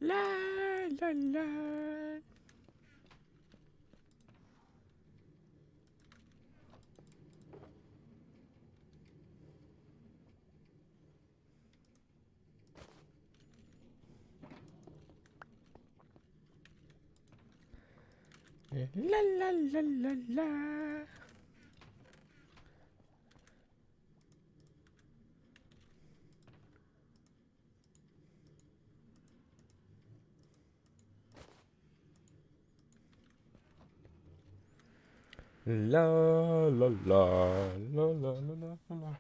La la la. La la la la la. La la la la la la la.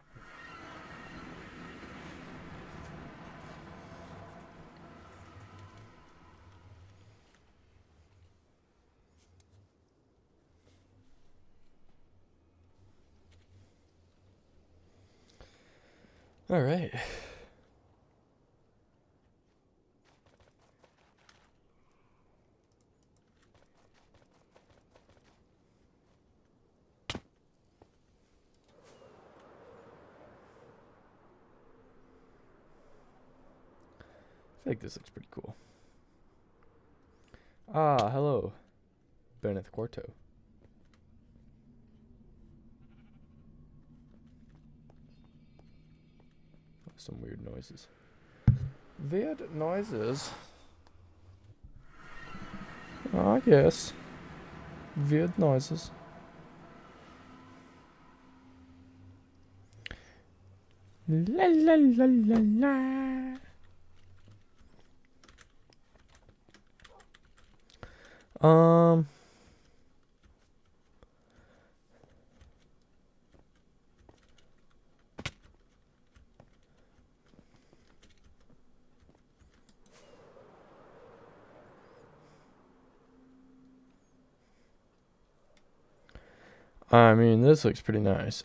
All right. I think this looks pretty cool. Ah, hello, Benneth Quarto. Some weird noises. Weird noises. I guess. Weird noises. La la la la la. I mean, this looks pretty nice.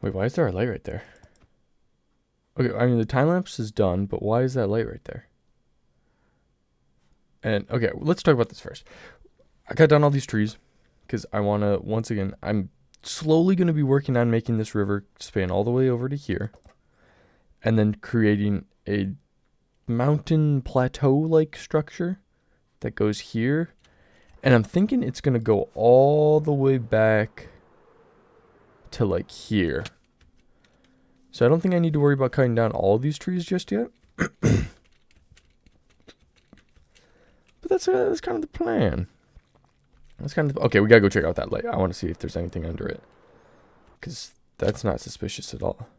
Wait, why is there a light right there? Okay, I mean, the time lapse is done, but why is that light right there? And, okay, let's talk about this first. I cut down all these trees because I want to, once again, I'm slowly going to be working on making this river span all the way over to here. And then creating a mountain plateau-like structure that goes here. And I'm thinking it's going to go all the way back to, like, here. So I don't think I need to worry about cutting down all these trees just yet. But that's kind of the plan. That's kind of okay. We gotta go check out that light. I want to see if there's anything under it, because that's not suspicious at all.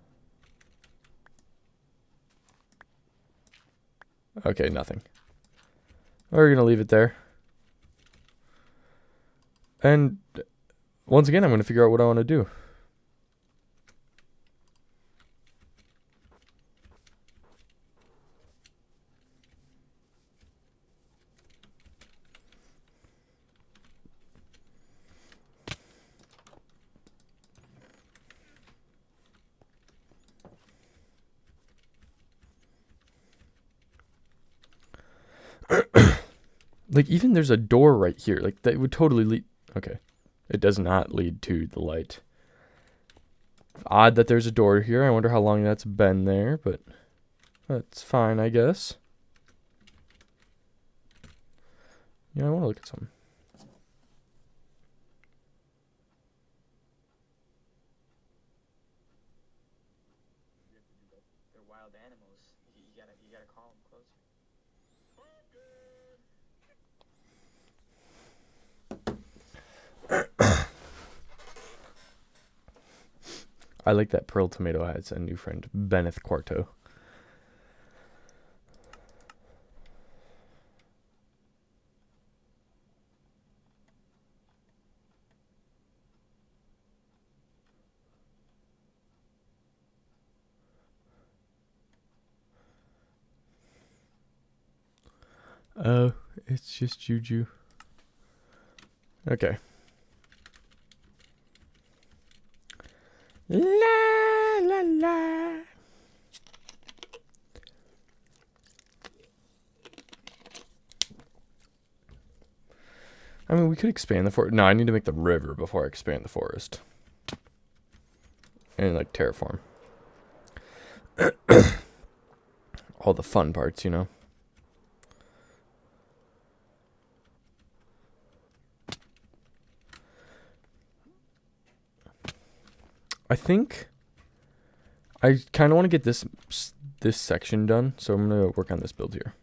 Okay, nothing. We're gonna leave it there. And once again, I'm gonna figure out what I want to do. Like, even there's a door right here. Like, that would totally lead... Okay. It does not lead to the light. Odd that there's a door here. I wonder how long that's been there, but that's fine, I guess. Yeah, I want to look at something. They're wild animals. You gotta call them closer. I like that Pearl Tomato has a new friend, Benneth Quarto. Oh, it's just Juju. Okay. La la la. I mean, we could expand the forest. No, I need to make the river before I expand the forest. And, like, terraform. All the fun parts, you know? I think I kind of want to get this section done, so I'm going to work on this build here.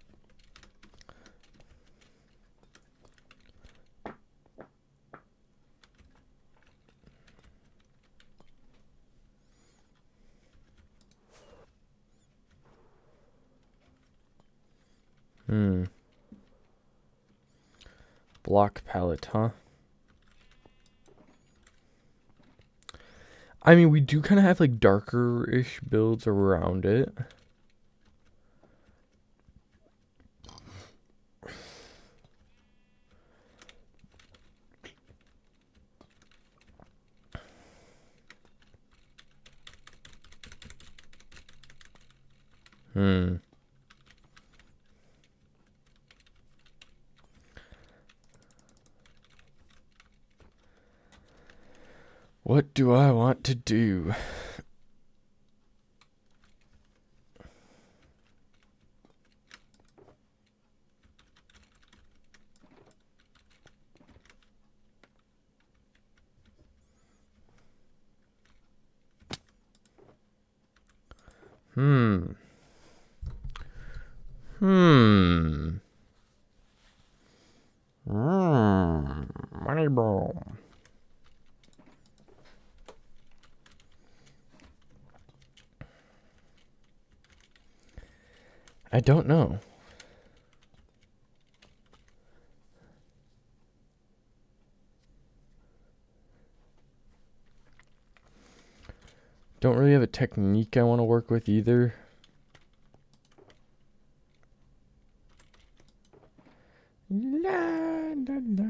Block palette, huh? I mean, we do kind of have like darker-ish builds around it. What do I want to do? Money ball. I don't know. Don't really have a technique I want to work with either. La, la, la.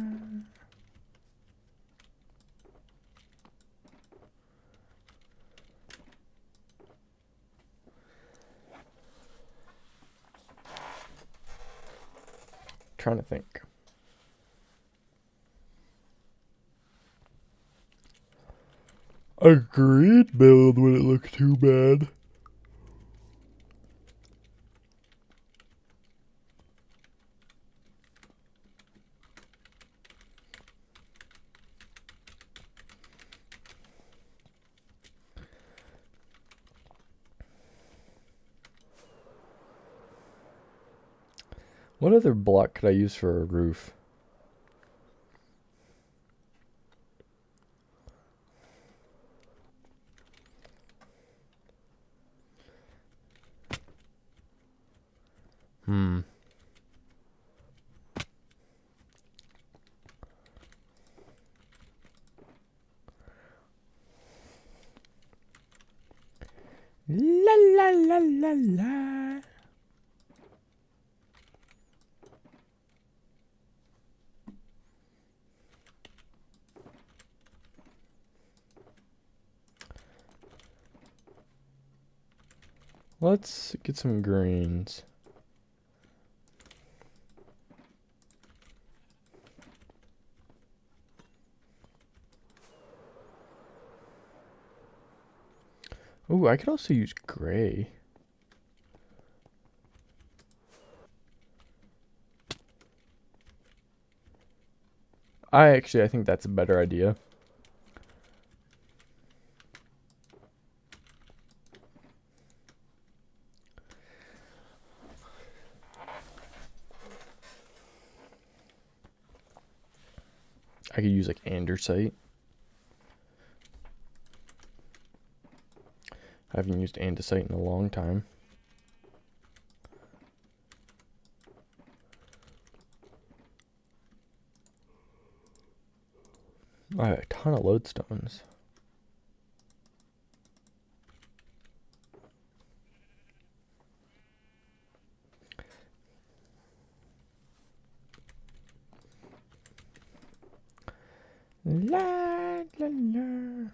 Trying to think. A grid build wouldn't look too bad. What other block could I use for a roof? La la la la la. Let's get some greens. Ooh, I could also use gray. I think that's a better idea. I could use like andesite. I haven't used andesite in a long time. I have a ton of lodestones. La la la.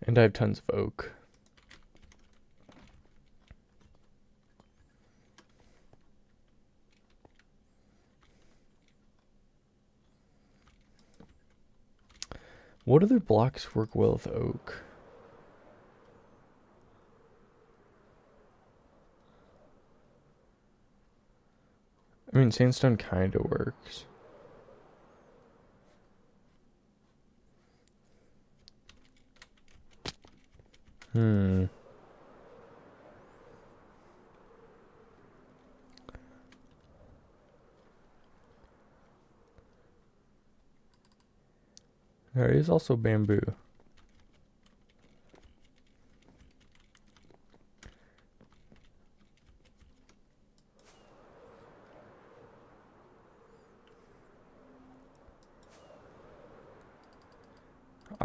And I have tons of oak. What other blocks work well with oak? I mean, sandstone kind of works. Hmm. There is also bamboo.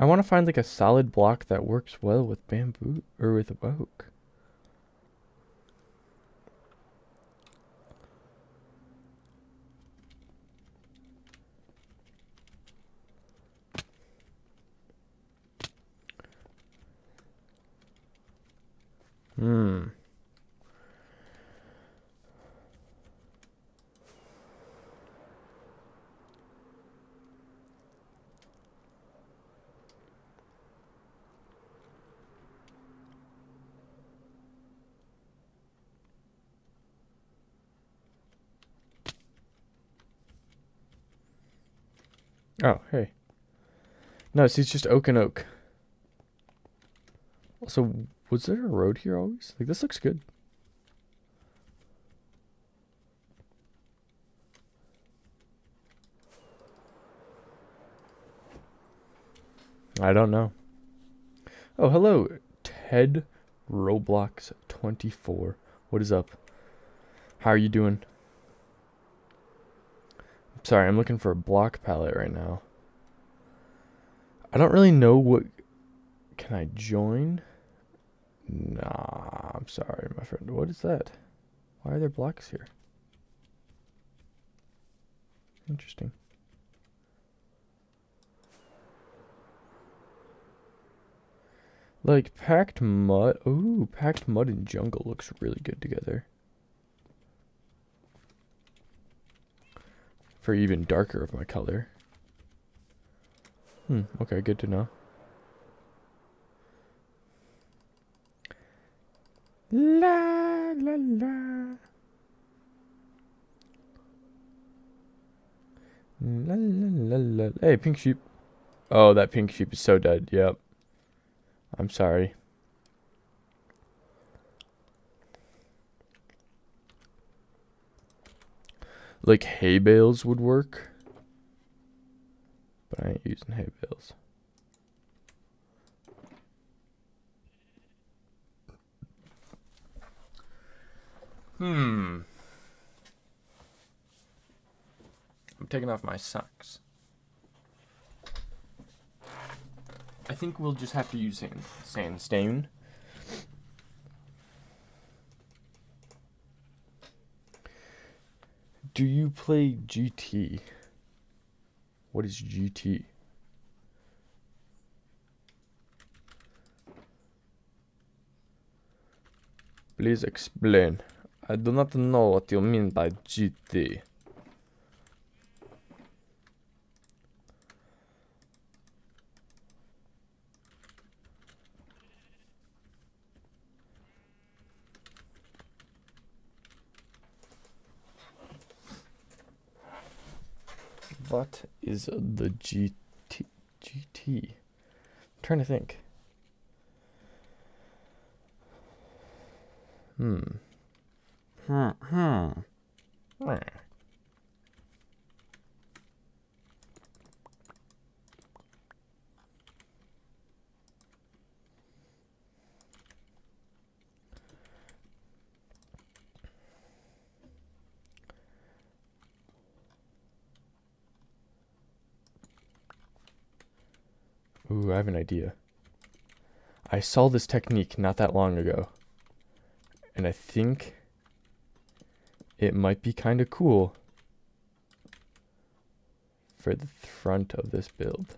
I want to find like a solid block that works well with bamboo or with oak. Hmm. Oh, hey. No, see, it's just oak and oak. Also, was there a road here always? Like, this looks good. I don't know. Oh, hello, Ted Roblox 24. What is up? How are you doing? Sorry, I'm looking for a block palette right now. I don't really know what... Can I join? Nah, I'm sorry, my friend. What is that? Why are there blocks here? Interesting. Like, packed mud. Ooh, packed mud and jungle looks really good together. For even darker of my color. Okay, good to know. La la la. La la la la. Hey, pink sheep. Oh, that pink sheep is so dead. Yep. I'm sorry. Like hay bales would work. But I ain't using hay bales. I'm taking off my socks. I think we'll just have to use sandstone. Do you play GT? What is GT? Please explain. I do not know what you mean by GT. What is the GT? GT? I'm trying to think. Ooh, I have an idea. I saw this technique not that long ago. And I think it might be kind of cool for the front of this build.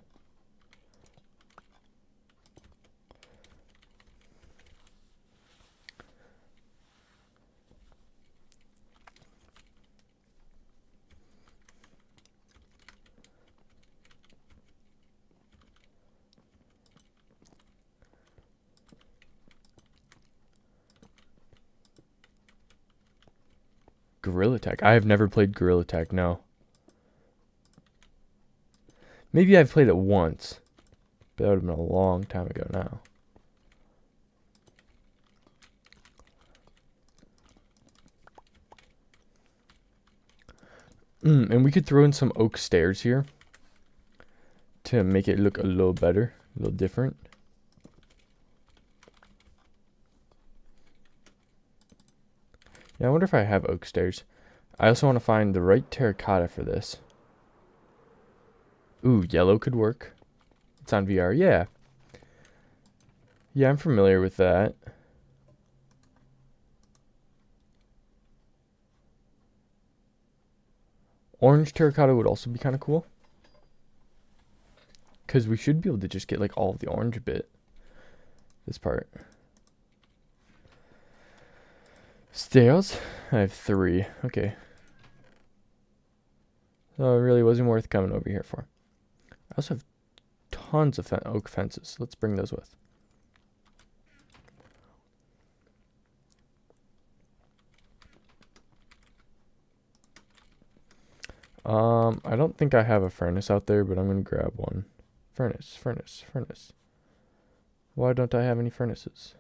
Gorilla Tag. I have never played Gorilla Tag, no. Maybe I've played it once. But that would have been a long time ago now. And we could throw in some oak stairs here to make it look a little better, a little different. Yeah, I wonder if I have oak stairs. I also want to find the right terracotta for this. Ooh, yellow could work. It's on VR, yeah. Yeah, I'm familiar with that. Orange terracotta would also be kind of cool. Because we should be able to just get like all of the orange bit. This part. Stairs? I have 3. Okay. So it really wasn't worth coming over here for. I also have tons of oak fences. Let's bring those with. I don't think I have a furnace out there, but I'm going to grab one. Furnace. Why don't I have any furnaces?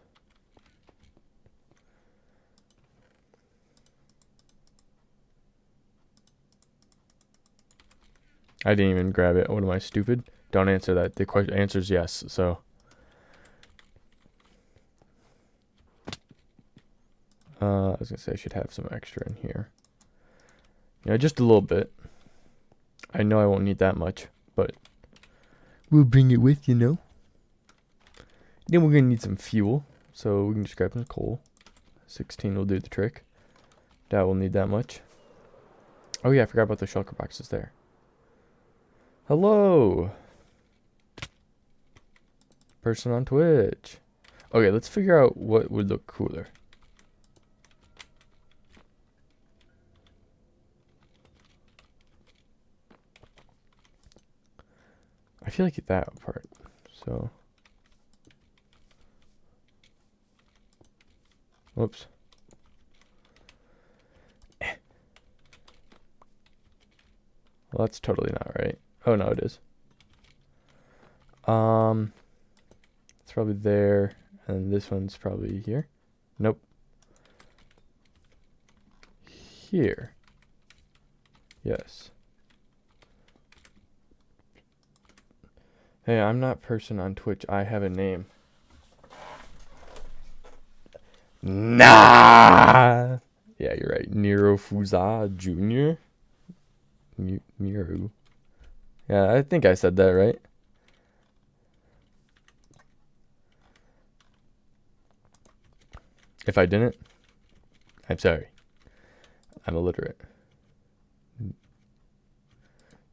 I didn't even grab it. What am I, stupid? Don't answer that. The answer is yes, so. I was going to say I should have some extra in here. Yeah, just a little bit. I know I won't need that much, but we'll bring it with, you know. Then we're going to need some fuel, so we can just grab some coal. 16 will do the trick. Doubt we'll need that much. Oh yeah, I forgot about the shulker boxes there. Hello! Person on Twitch. Okay, let's figure out what would look cooler. I feel like that part, so. Whoops. Well, that's totally not right. Oh, no, it is. It's probably there, and this one's probably here. Nope. Here. Yes. Hey, I'm not person on Twitch. I have a name. Nah! Yeah, you're right. Nero Fuza Jr. Nero. Yeah, I think I said that right. If I didn't, I'm sorry. I'm illiterate.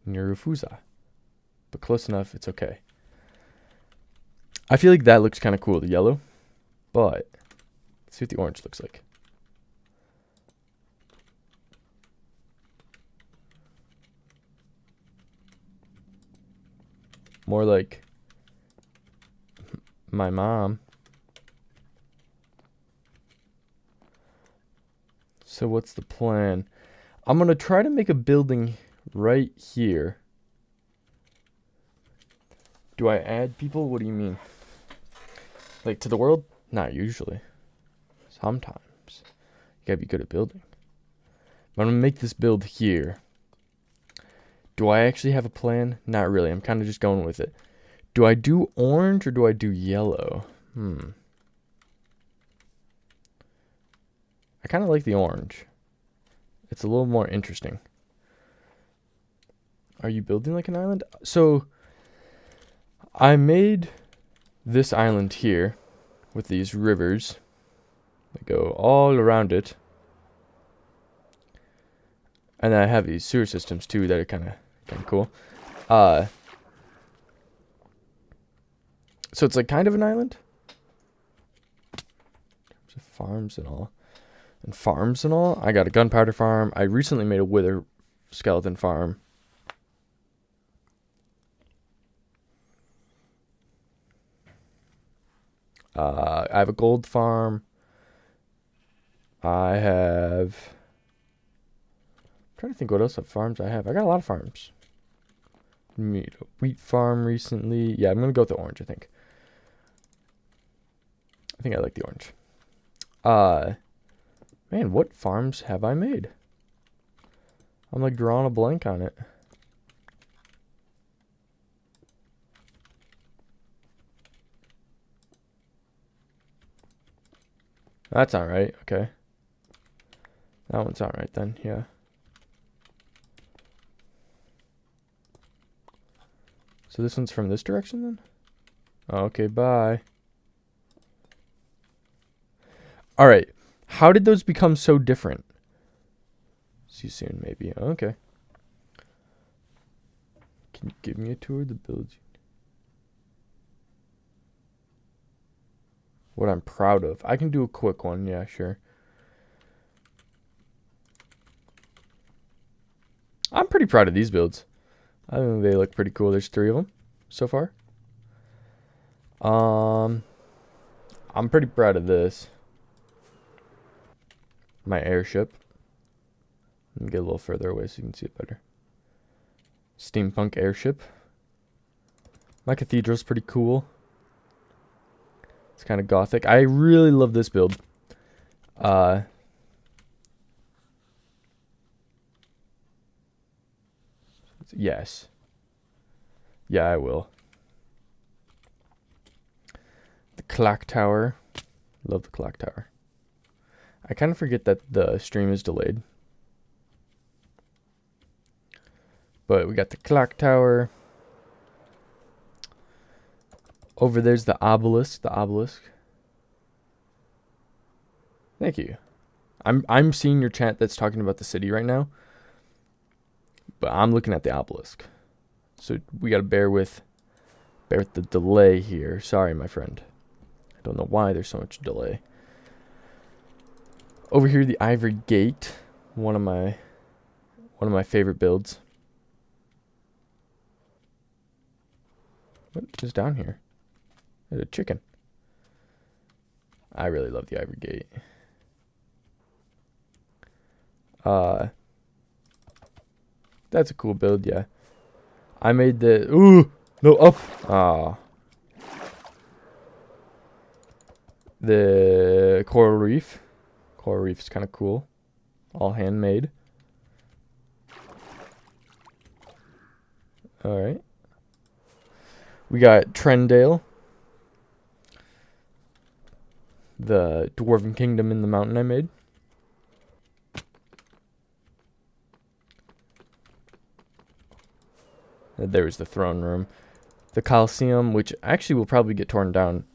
Nerufuza. But close enough, it's okay. I feel like that looks kind of cool, the yellow. But, let's see what the orange looks like. More like my mom. So what's the plan? I'm going to try to make a building right here. Do I add people? What do you mean? Like to the world? Not usually. Sometimes. You gotta be good at building. But I'm gonna make this build here. Do I actually have a plan? Not really. I'm kind of just going with it. Do I do orange or do I do yellow? I kind of like the orange. It's a little more interesting. Are you building like an island? So, I made this island here with these rivers that go all around it. And then I have these sewer systems too that are kind of cool. So it's like kind of an island. There's farms and all. And farms and all. I got a gunpowder farm. I recently made a wither skeleton farm. I have a gold farm. I have trying to think what else of farms I have. I got a lot of farms. Made a wheat farm recently. Yeah, I'm gonna go with the orange, I think. I think I like the orange. Man, what farms have I made? I'm like drawing a blank on it. That's not right. Okay. That one's not right then. Yeah. So this one's from this direction then? Oh, okay, bye. All right. How did those become so different? See you soon, maybe. Okay. Can you give me a tour of the build? What I'm proud of. I can do a quick one. Yeah, sure. I'm pretty proud of these builds. I think they look pretty cool. There's 3 of them so far. I'm pretty proud of this. My airship. Let me get a little further away so you can see it better. Steampunk airship. My cathedral's pretty cool. It's kind of gothic. I really love this build. Yes. Yeah, I will. The clock tower. Love the clock tower. I kind of forget that the stream is delayed. But we got the clock tower. Over there's the obelisk. The obelisk. Thank you. I'm seeing your chat that's talking about the city right now. But I'm looking at the obelisk. So we gotta bear with the delay here. Sorry, my friend. I don't know why there's so much delay. Over here, the ivory gate. One of my favorite builds. What is down here? There's a chicken. I really love the ivory gate. That's a cool build, yeah. I made the up. The coral reef. Coral reef is kind of cool. All handmade. All right. We got Trendale. The Dwarven Kingdom in the mountain I made. There was the throne room. The Colosseum, which actually will probably get torn down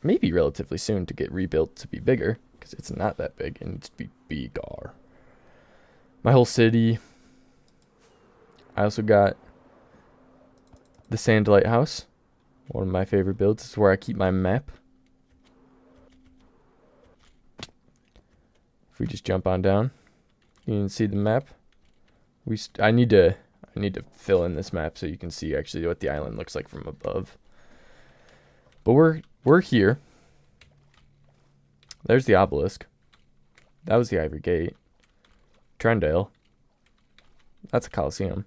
maybe relatively soon to get rebuilt to be bigger, because it's not that big and it's be bigger. My whole city. I also got the Sand Lighthouse, one of my favorite builds. This is where I keep my map. If we just jump on down, you can see the map. I need to fill in this map so you can see actually what the island looks like from above. But we're here. There's the obelisk. That was the Ivory Gate. Trendale. That's a Colosseum.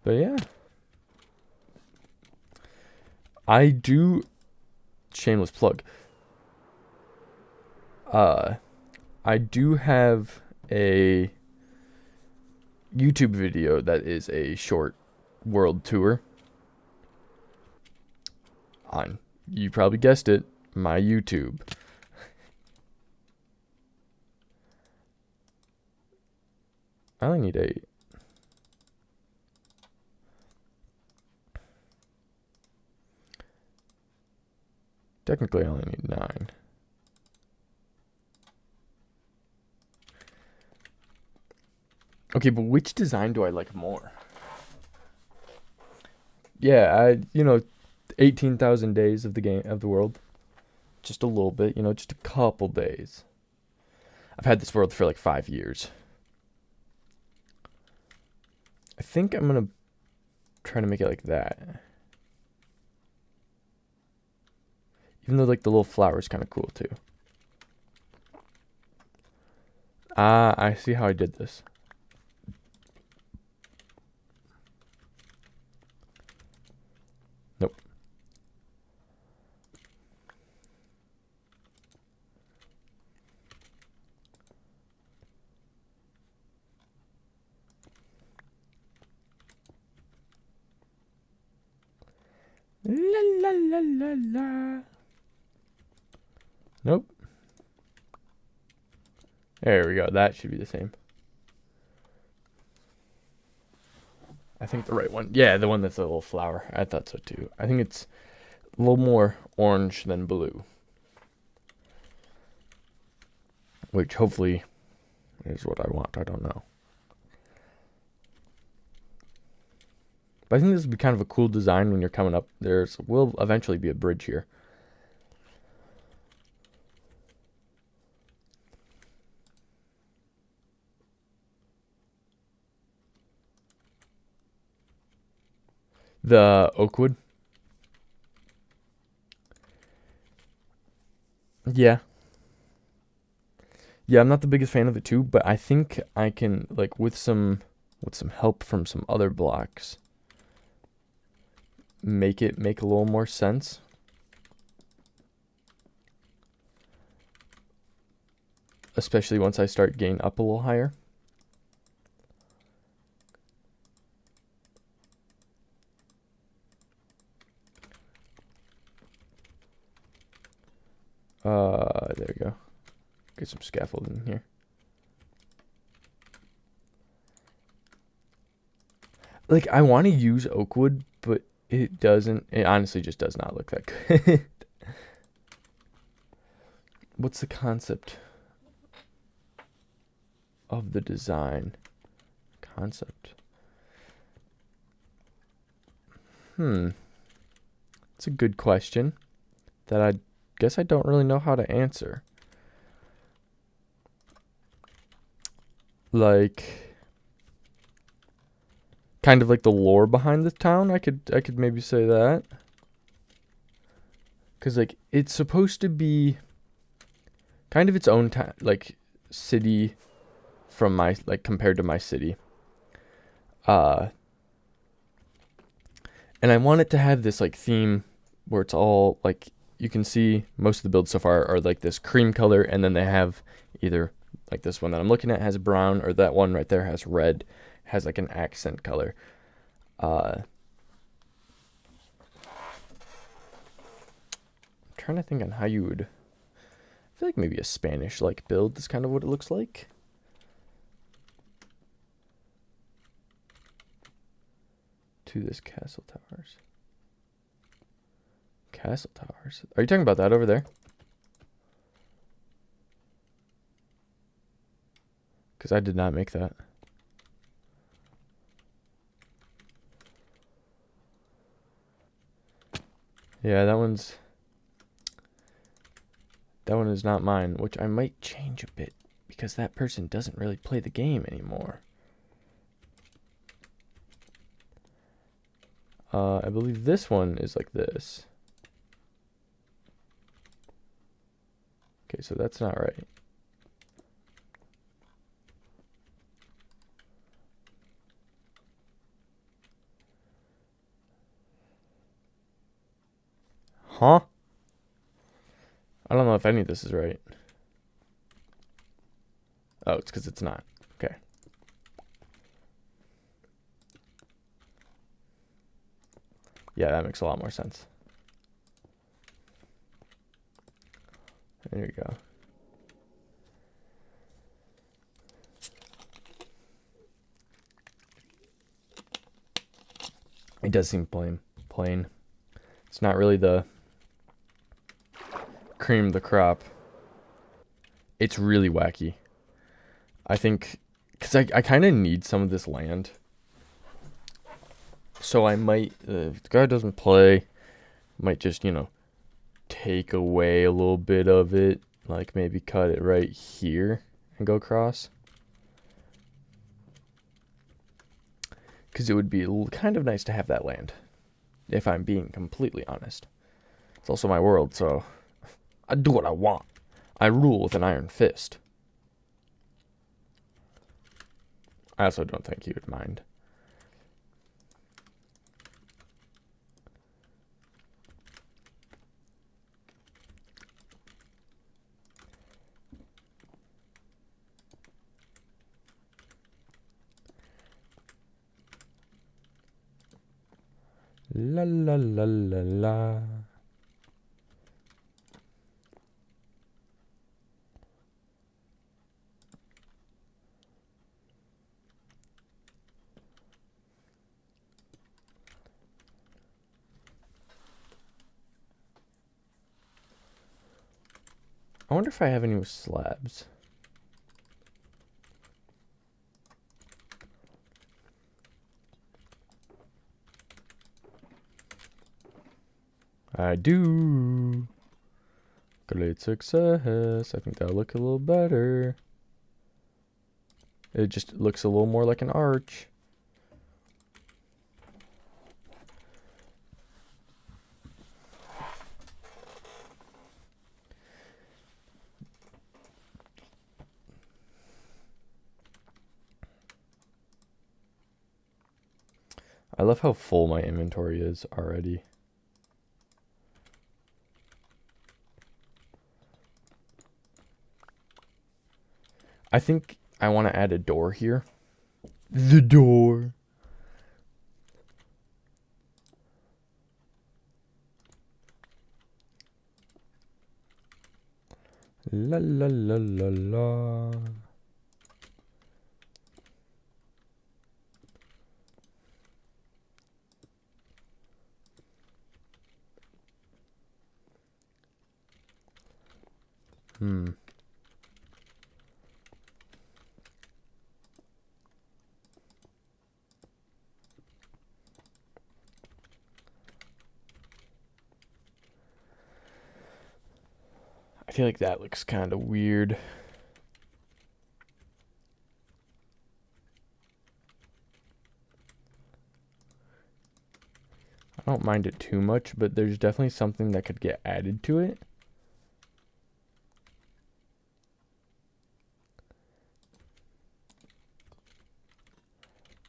But yeah. I do... Shameless plug. I do have a YouTube video that is a short world tour on, you probably guessed it, my YouTube. I only need 8. Technically, I only need 9. Okay, but which design do I like more? Yeah, 18,000 days of the game, of the world. Just a little bit, just a couple days. I've had this world for like 5 years. I think I'm going to try to make it like that. Even though like the little flower is kind of cool too. Ah, I see how I did this. Nope. La la la la la. Nope. There we go. That should be the same. I think the right one. Yeah, the one that's a little flower. I thought so too. I think it's a little more orange than blue. Which hopefully is what I want. I don't know. But I think this would be kind of a cool design when you're coming up. There's will eventually be a bridge here. The oak wood. Yeah. Yeah, I'm not the biggest fan of it too, but I think I can, like, with some help from some other blocks, make it make a little more sense. Especially once I start getting up a little higher. There we go. Get some scaffolding here. Like, I want to use oak wood, but it doesn't. It honestly just does not look that good. What's the concept of the design? Concept. It's a good question that I guess I don't really know how to answer. Like, kind of like the lore behind the town. I could maybe say that. 'Cause like it's supposed to be kind of its own like city from my, like, compared to my city. And I want it to have this like theme where it's all like, you can see most of the builds so far are like this cream color, and then they have either like this one that I'm looking at has brown, or that one right there has red, has like an accent color. I'm trying to think on how you would. I feel like maybe a Spanish like build is kind of what it looks like. To this castle towers. Castle towers. Are you talking about that over there? Because I did not make that. Yeah, that one is not mine, which I might change a bit because that person doesn't really play the game anymore. I believe this one is like this. Okay, so that's not right. Huh? I don't know if any of this is right. Oh, it's because it's not. Okay. Yeah, that makes a lot more sense. There you go. It does seem plain. It's not really the cream of the crop. It's really wacky. I think, because I kind of need some of this land. So I might, if the guy doesn't play, might just, take away a little bit of it. Like maybe cut it right here and go across. Because it would be kind of nice to have that land, if I'm being completely honest. It's also my world, so I do what I want. I rule with an iron fist. I also don't think he would mind. La la la la la. I wonder if I have any with slabs. I do. Great success. I think that'll look a little better. It just looks a little more like an arch. I love how full my inventory is already. I think I want to add a door here. The door. La la la la la. I feel like that looks kind of weird. I don't mind it too much, but there's definitely something that could get added to it.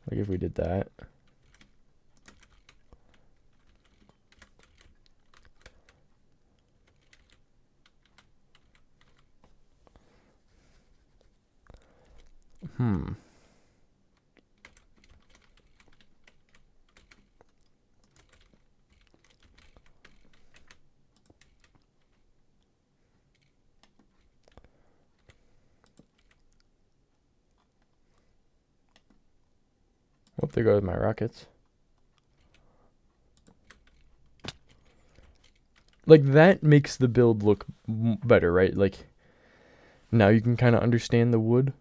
Like if we did that. Oh, there goes my rockets. Like that makes the build look better, right? Like now you can kind of understand the wood.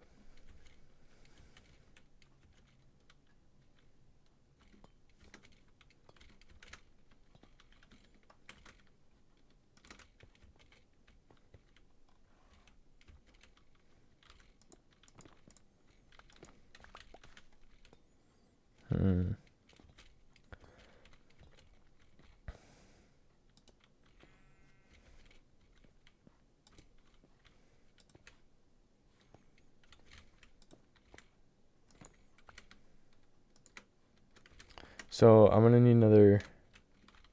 So I'm gonna need another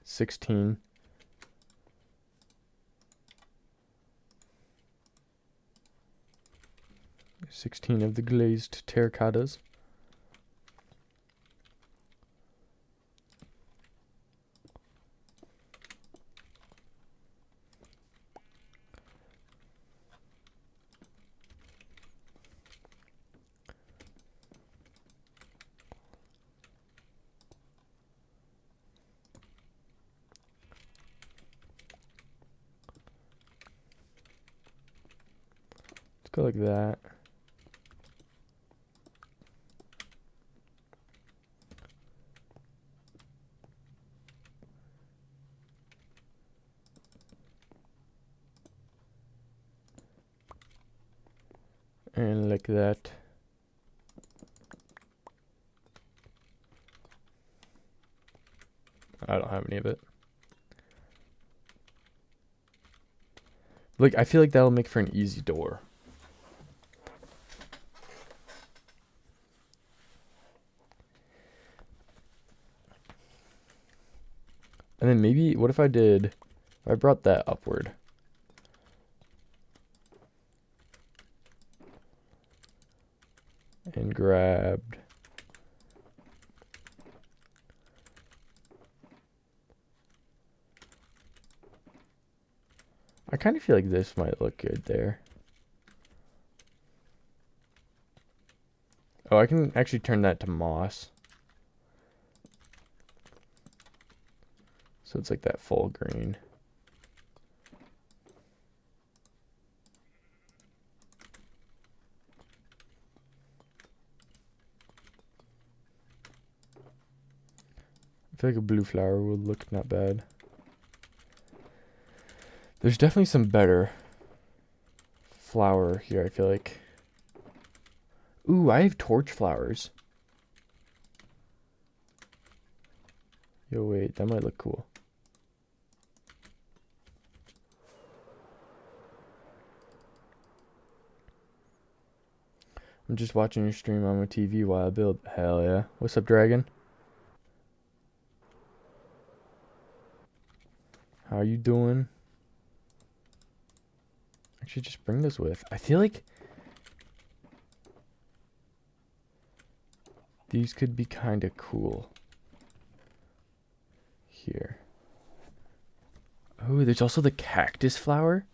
16. Of the glazed terracottas. Let's go like that. And like that. I don't have any of it. Like, I feel like that'll make for an easy door. And then maybe, what if I brought that upward? And grabbed. I kind of feel like this might look good there. Oh, I can actually turn that to moss. So it's like that full green. I feel like a blue flower would look not bad. There's definitely some better flower here, I feel like. Ooh, I have torch flowers. Yo, wait, that might look cool. I'm just watching your stream on my TV while I build. Hell yeah. What's up, Dragon? How you doing? Actually, just bring this with. I feel like these could be kind of cool. Here. Oh, there's also the cactus flower.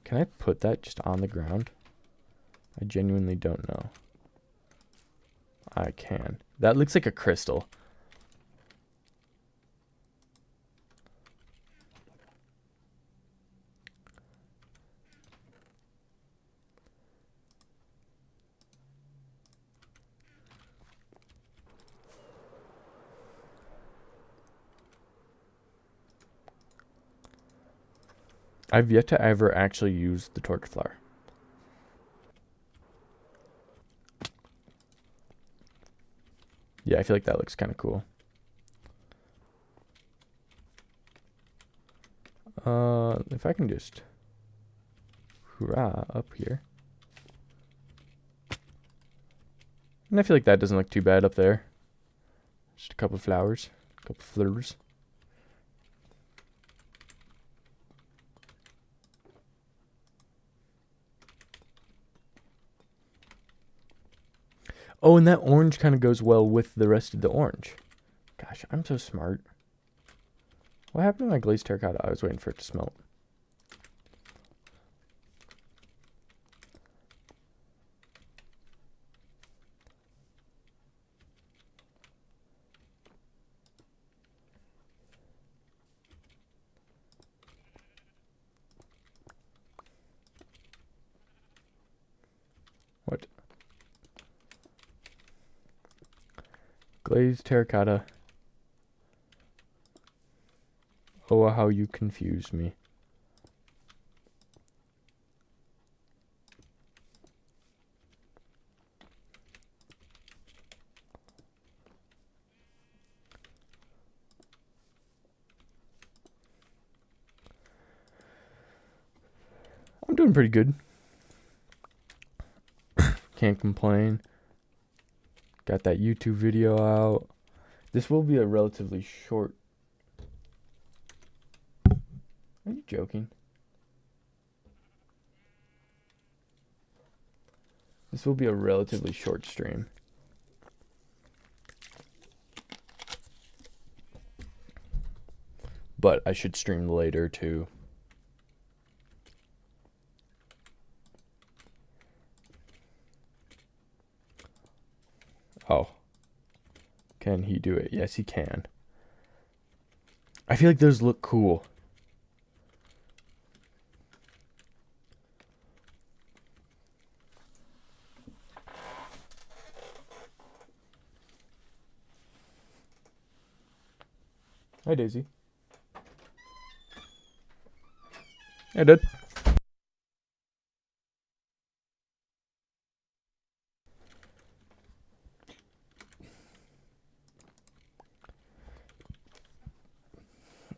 Can I put that just on the ground? I genuinely don't know. I can. That looks like a crystal. I've yet to ever actually use the torch flower. Yeah, I feel like that looks kind of cool. If I can just hurrah up here. And I feel like that doesn't look too bad up there. Just a couple flowers, a couple flowers. Oh, and that orange kind of goes well with the rest of the orange. Gosh, I'm so smart. What happened to my glazed terracotta? I was waiting for it to smelt. What? Glazed terracotta. Oh, how you confuse me. I'm doing pretty good. Can't complain. Got that YouTube video out. This will be a relatively short. Are you joking? This will be a relatively short stream. But I should stream later too. Oh. Can he do it? Yes, he can. I feel like those look cool. Hi, Daisy. I did.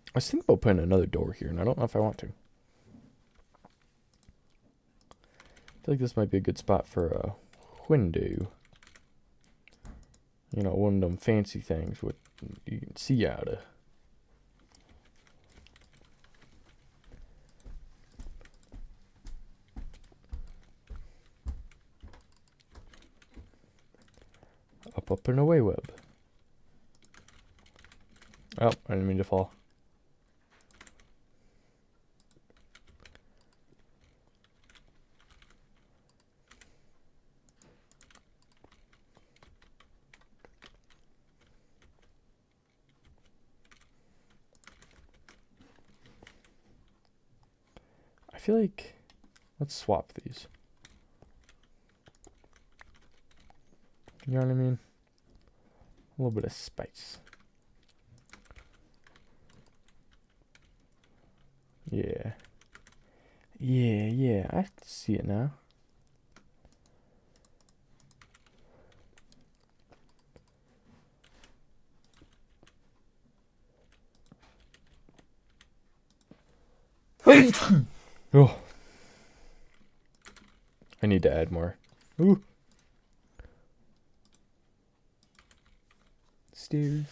I was thinking about putting another door here, and I don't know if I want to. I feel like this might be a good spot for a window. You know, one of them fancy things with you can see out of. Up and away, web. Oh, I didn't mean to fall. I feel like let's swap these. You know what I mean? A little bit of spice. Yeah. Yeah, I see it now. Oh. I need to add more. Ooh. Stairs.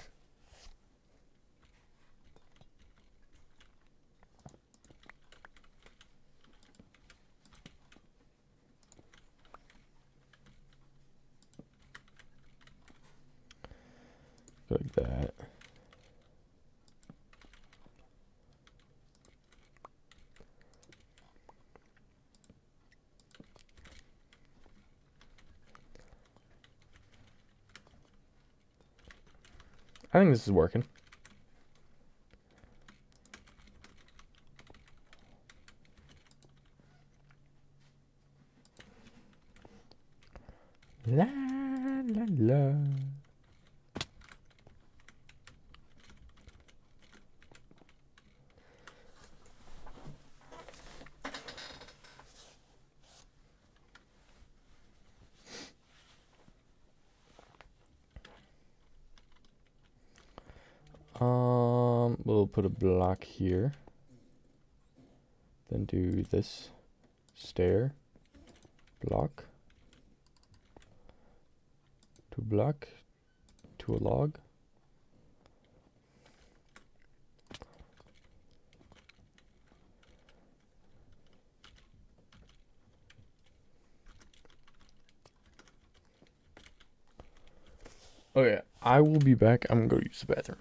Like that. I think this is working. La la la. We'll put a block here. Then do this stair, block, to block, to a log. Okay, I will be back. I'm gonna go use the bathroom.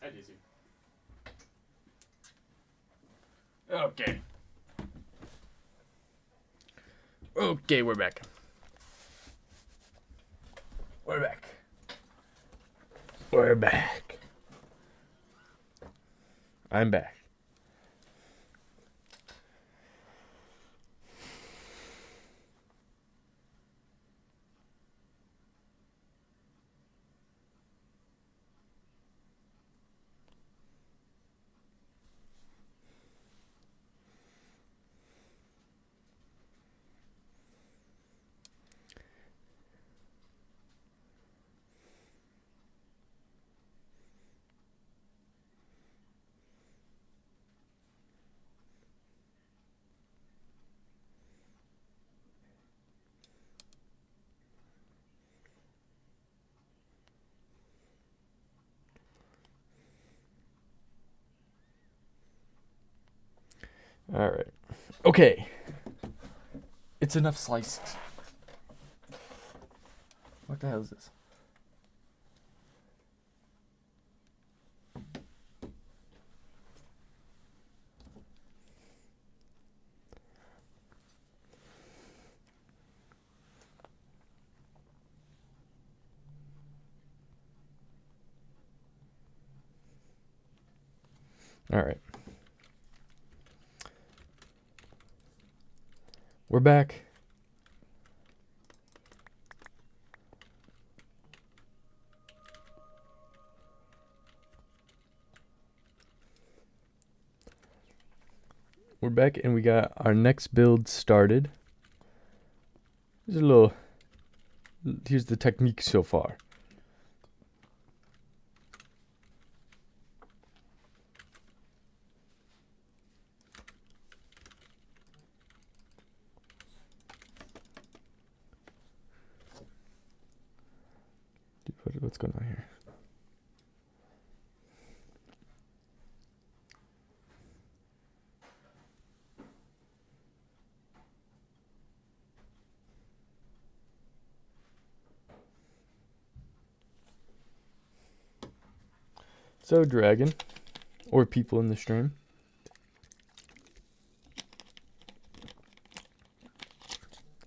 Hi, Daisy. Okay. Okay, we're back. We're back. We're back. I'm back. All right. Okay. It's enough slices. What the hell is this? All right. We're back. We're back and we got our next build started. Here's a little. Here's the technique so far. What's going on here? So, dragon, or people in the stream,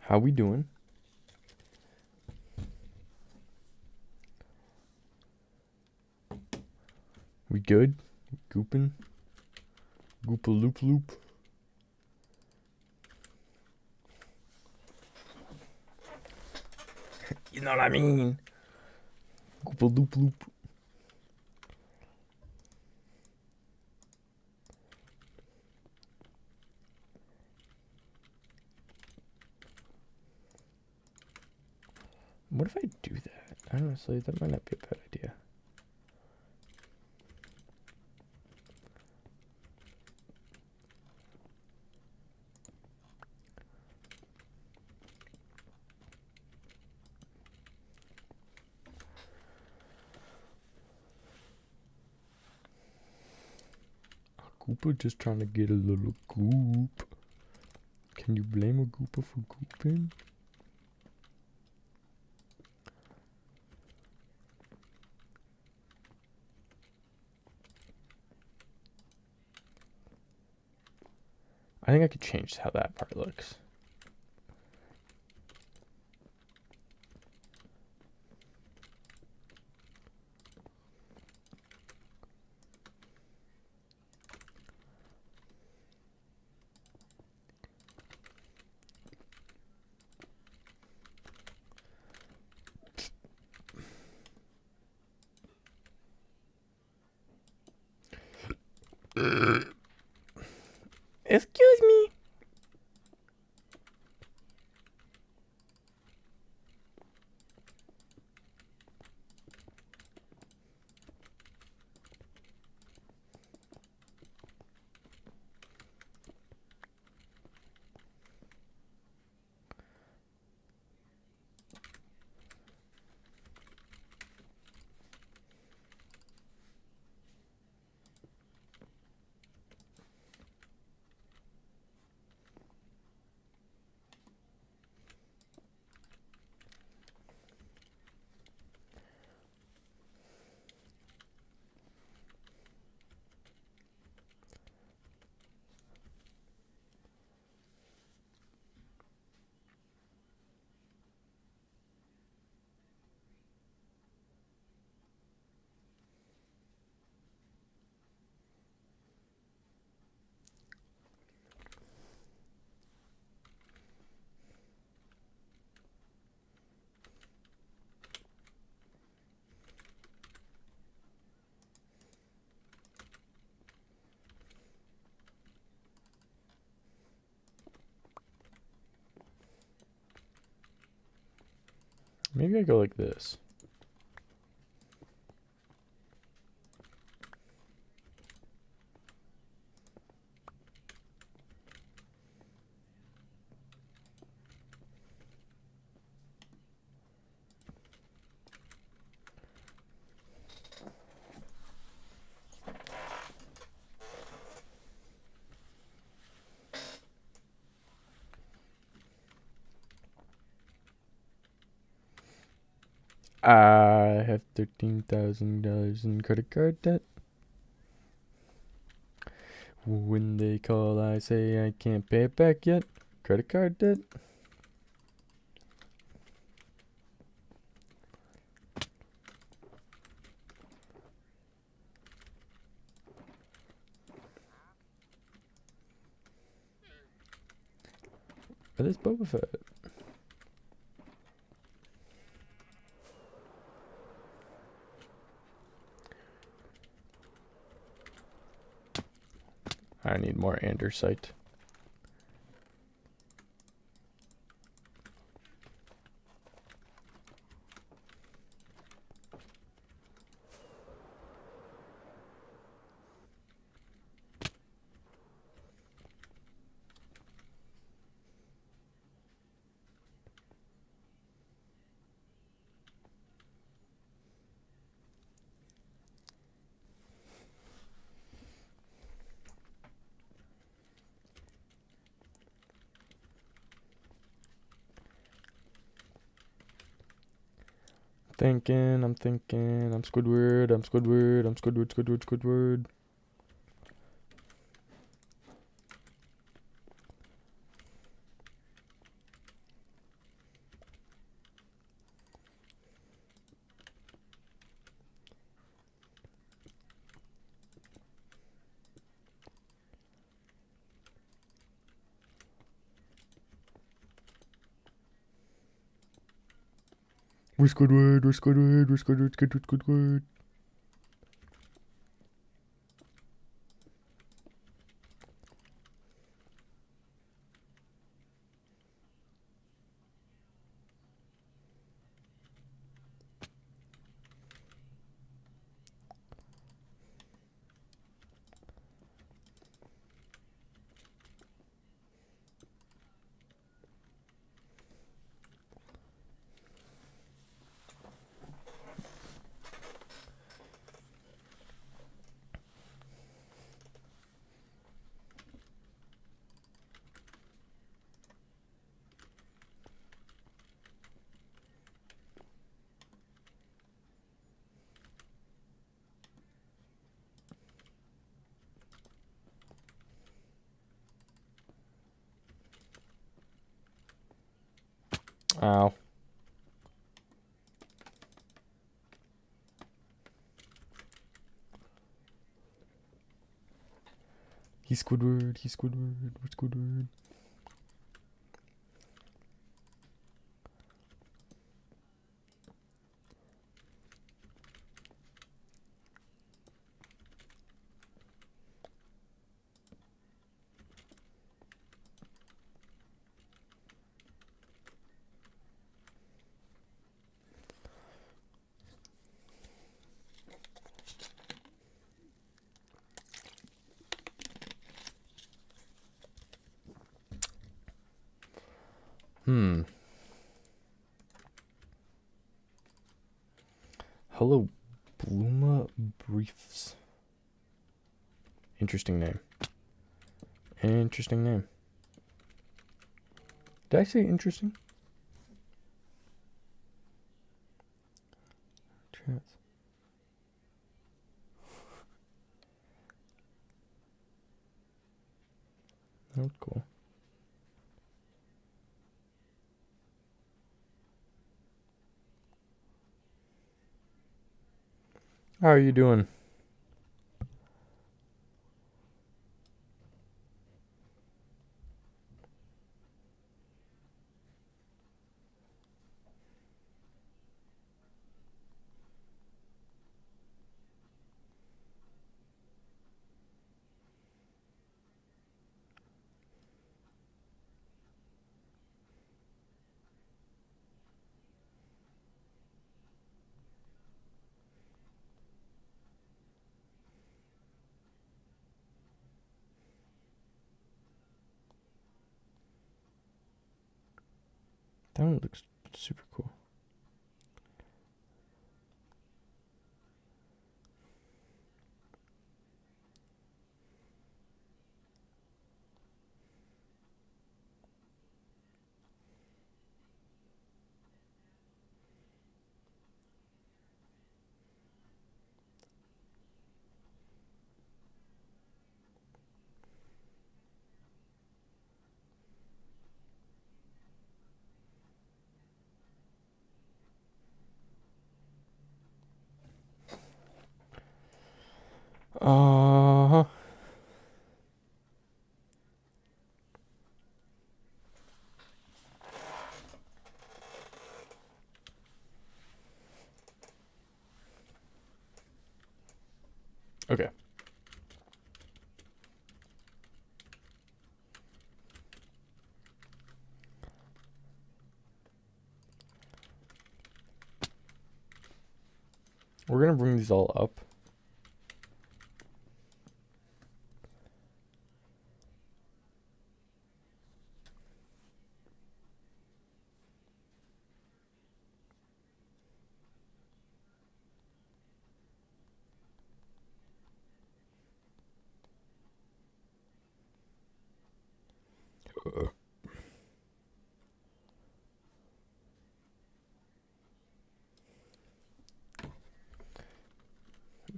how we doing? We good? Gooping? Goopa loop loop? You know what I mean? Goopa loop loop. What if I do that? Honestly, that might not be a bad idea. Goopa just trying to get a little goop. Can you blame a Goopa for gooping? I think I could change how that part looks. Excuse me. Maybe I go like this. I have $13,000 in credit card debt. When they call, I say I can't pay it back yet. Credit card debt. That is Boba Fett. I need more andesite. I'm thinking, I'm Squidward, I'm Squidward, I'm Squidward, Squidward, Squidward. We're Squidward, we're Squidward, we're Squidward, Squidward, Squidward. Ow. He's Squidward, he's Squidward, we're Squidward. Hello, Bluma Briefs. Interesting name. Interesting name. Did I say interesting? Chance. That was cool. How are you doing? That one looks super cool. Uh-huh. Okay. We're gonna bring these all up.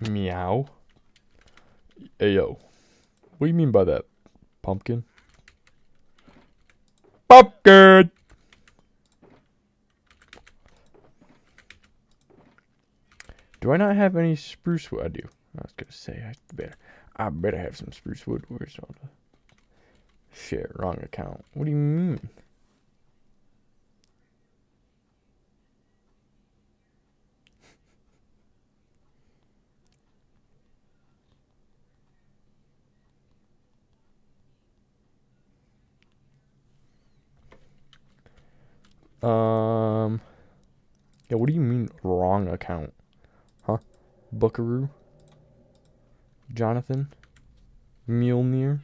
Meow. Hey, yo. What do you mean by that, pumpkin? Pumpkin! Do I not have any spruce wood? I do. I was gonna say, I better have some spruce wood. Where's all the... Shit, wrong account. What do you mean? Yeah, what do you mean wrong account? Huh? Buckaroo? Jonathan? Mjolnir?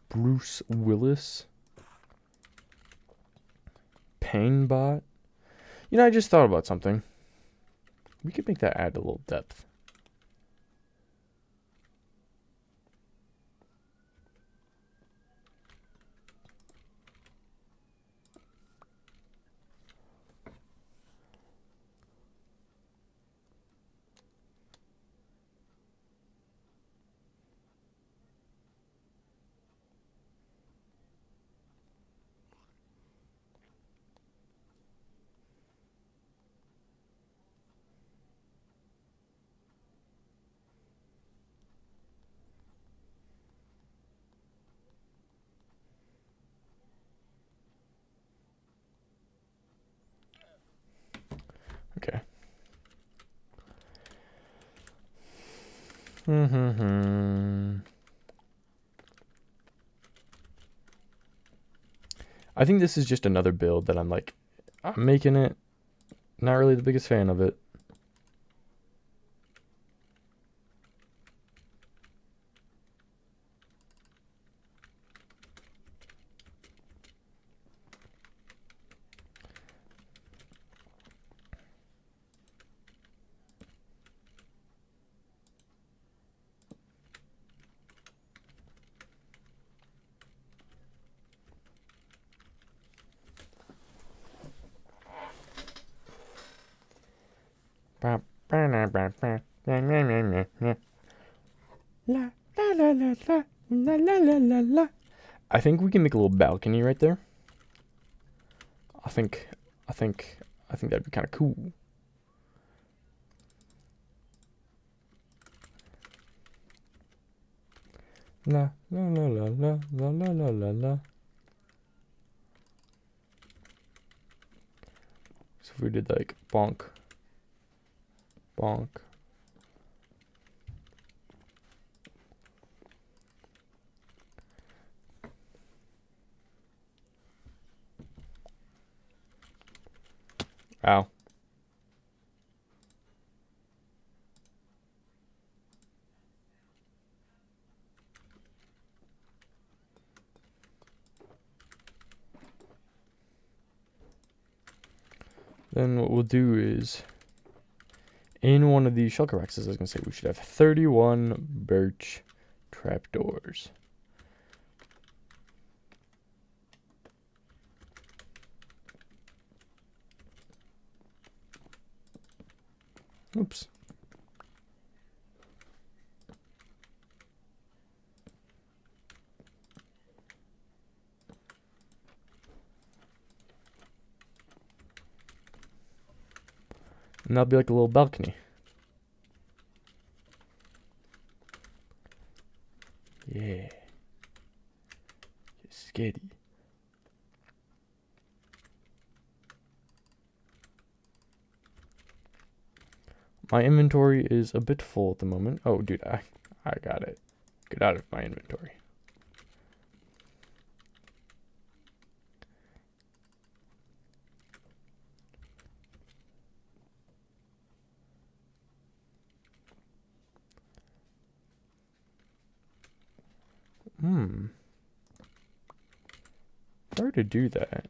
Bruce Willis? Painbot? You know, I just thought about something. We could make that add a little depth. Okay. I think this is just another build that I'm making it. Not really the biggest fan of it. La la la la la la la la. I think we can make a little balcony right there. I think that'd be kind of cool. La la la la la la la la la la. So if we did like bonk, bonk. Wow. Then what we'll do is, in one of these shulker boxes, I was going to say we should have 31 birch trapdoors. Oops. And that'll be like a little balcony. Yeah. Skitty. My inventory is a bit full at the moment. Oh, dude, I got it. Get out of my inventory. Hard to do that.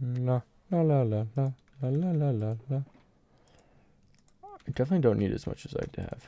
La la la la la la la la la la. I definitely don't need as much as I'd have.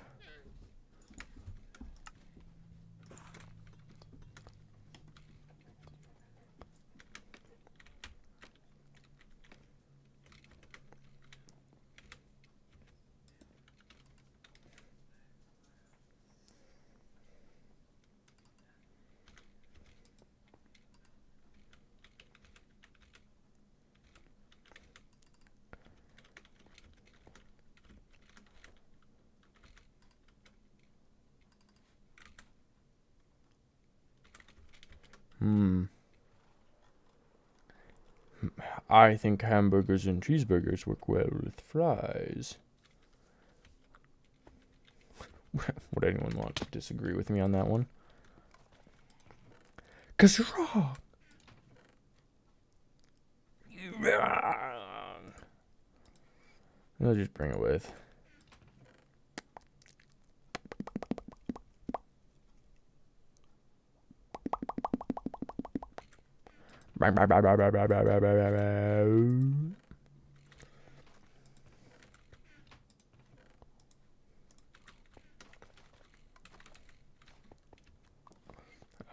I think hamburgers and cheeseburgers work well with fries. Would anyone want to disagree with me on that one? 'Cause you're wrong. You're wrong. I'll just bring it with.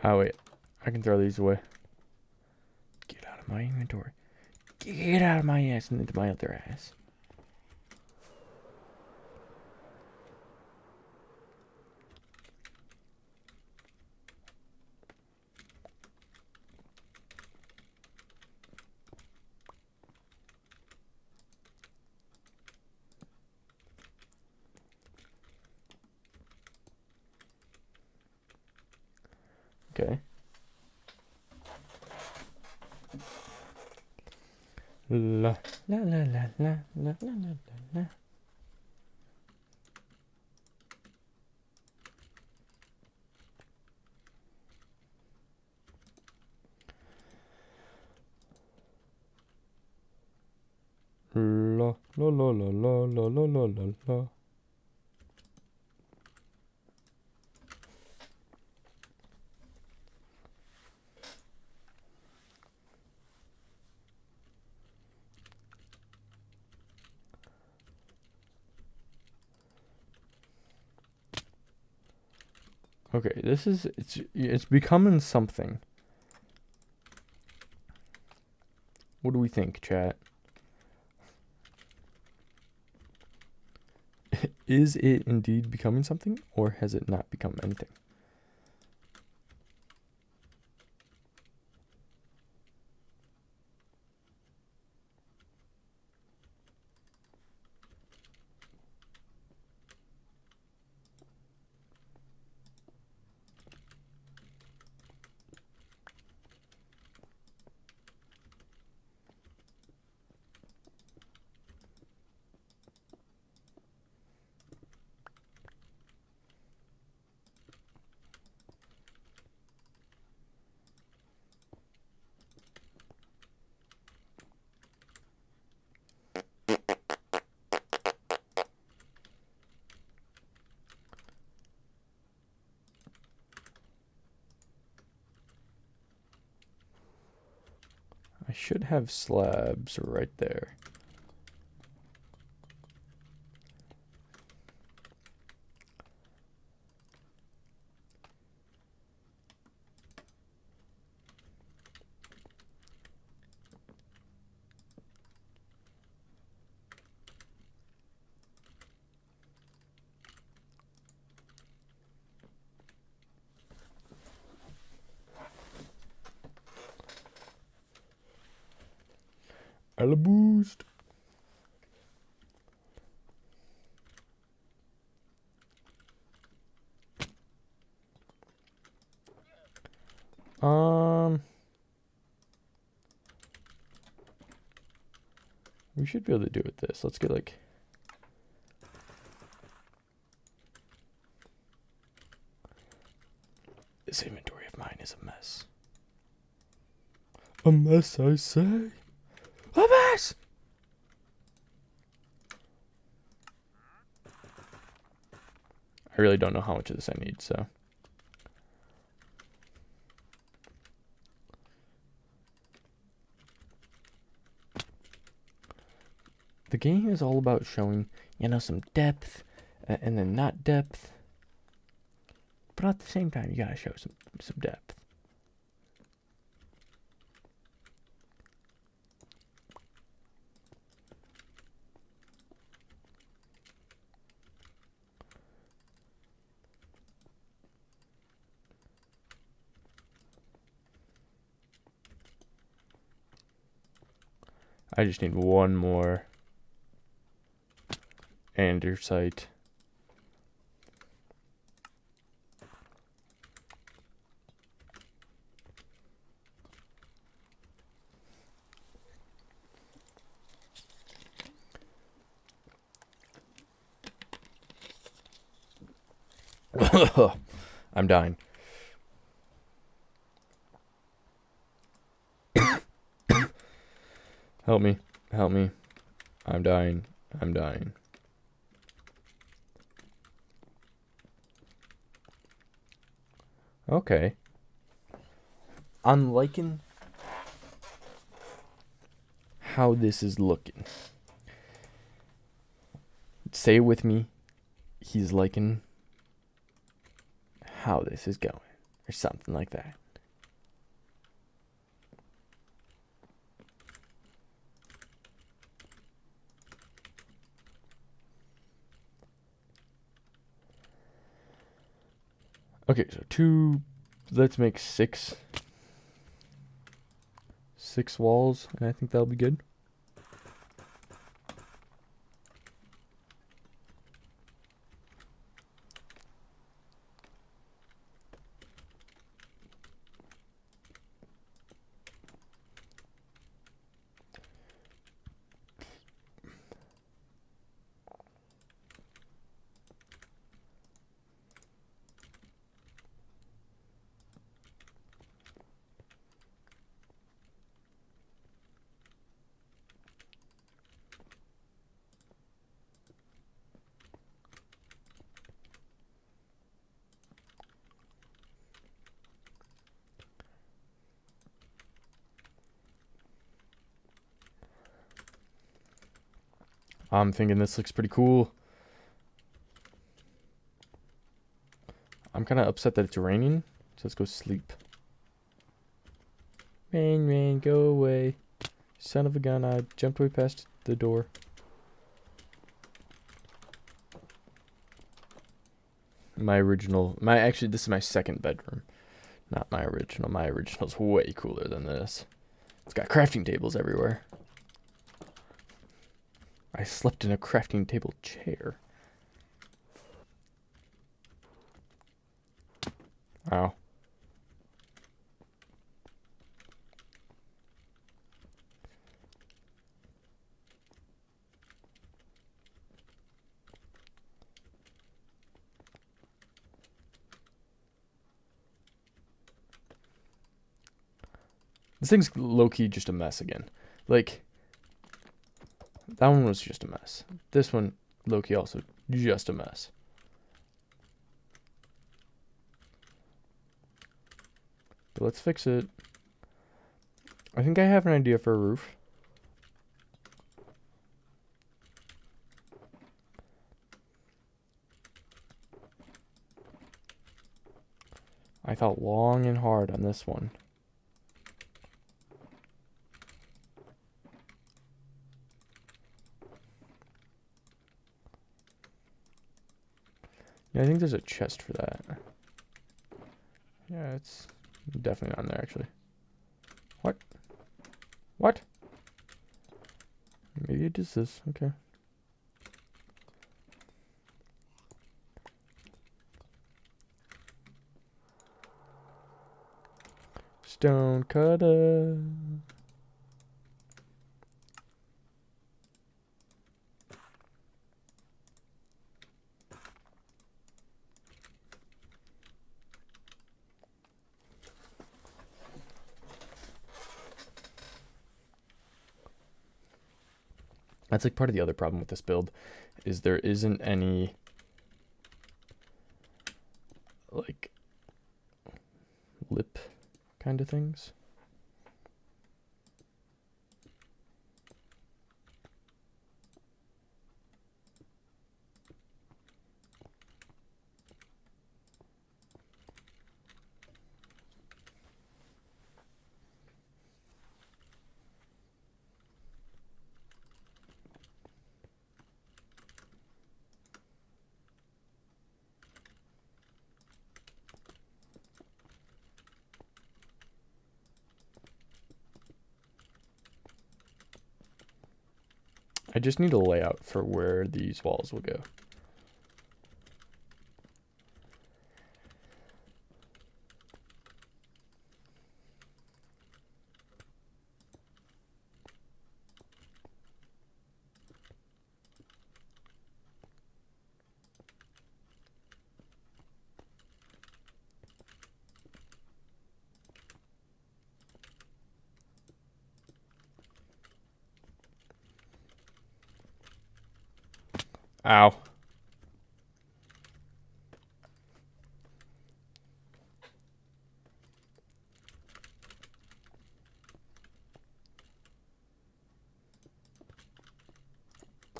Oh, wait. I can throw these away. Get out of my inventory. Get out of my ass and into my other ass. Okay. La la la la la la la la la. La la la la la la la la la la. Okay, it's becoming something. What do we think, chat? Is it indeed becoming something, or has it not become anything? I should have slabs right there. A la boost. We should be able to do it with this. Let's get like... This inventory of mine is a mess. A mess, I say. A mess! I really don't know how much of this I need, so... The game is all about showing, you know, some depth, and then not depth. But at the same time, you gotta show some depth. I just need one more andesite. I'm dying. Help me. Help me. I'm dying. I'm dying. Okay. I'm liking how this is looking. Say it with me. He's liking how this is going. Or something like that. Okay, so let's make six walls, and I think that'll be good. I'm thinking this looks pretty cool. I'm kind of upset that it's raining, so let's go sleep. Rain, rain, go away. Son of a gun, I jumped way past the door. Actually, this is my second bedroom. Not my original. My original's way cooler than this. It's got crafting tables everywhere. I slept in a crafting table chair. Wow. This thing's low-key just a mess again. Like, that one was just a mess. This one, low-key, also just a mess. But let's fix it. I think I have an idea for a roof. I thought long and hard on this one. Yeah, I think there's a chest for that. Yeah, it's definitely on there, actually. What? What? Maybe it is this. Okay. Stone cutter. That's like part of the other problem with this build, is there isn't any like lip kind of things. I just need a layout for where these walls will go. Ow.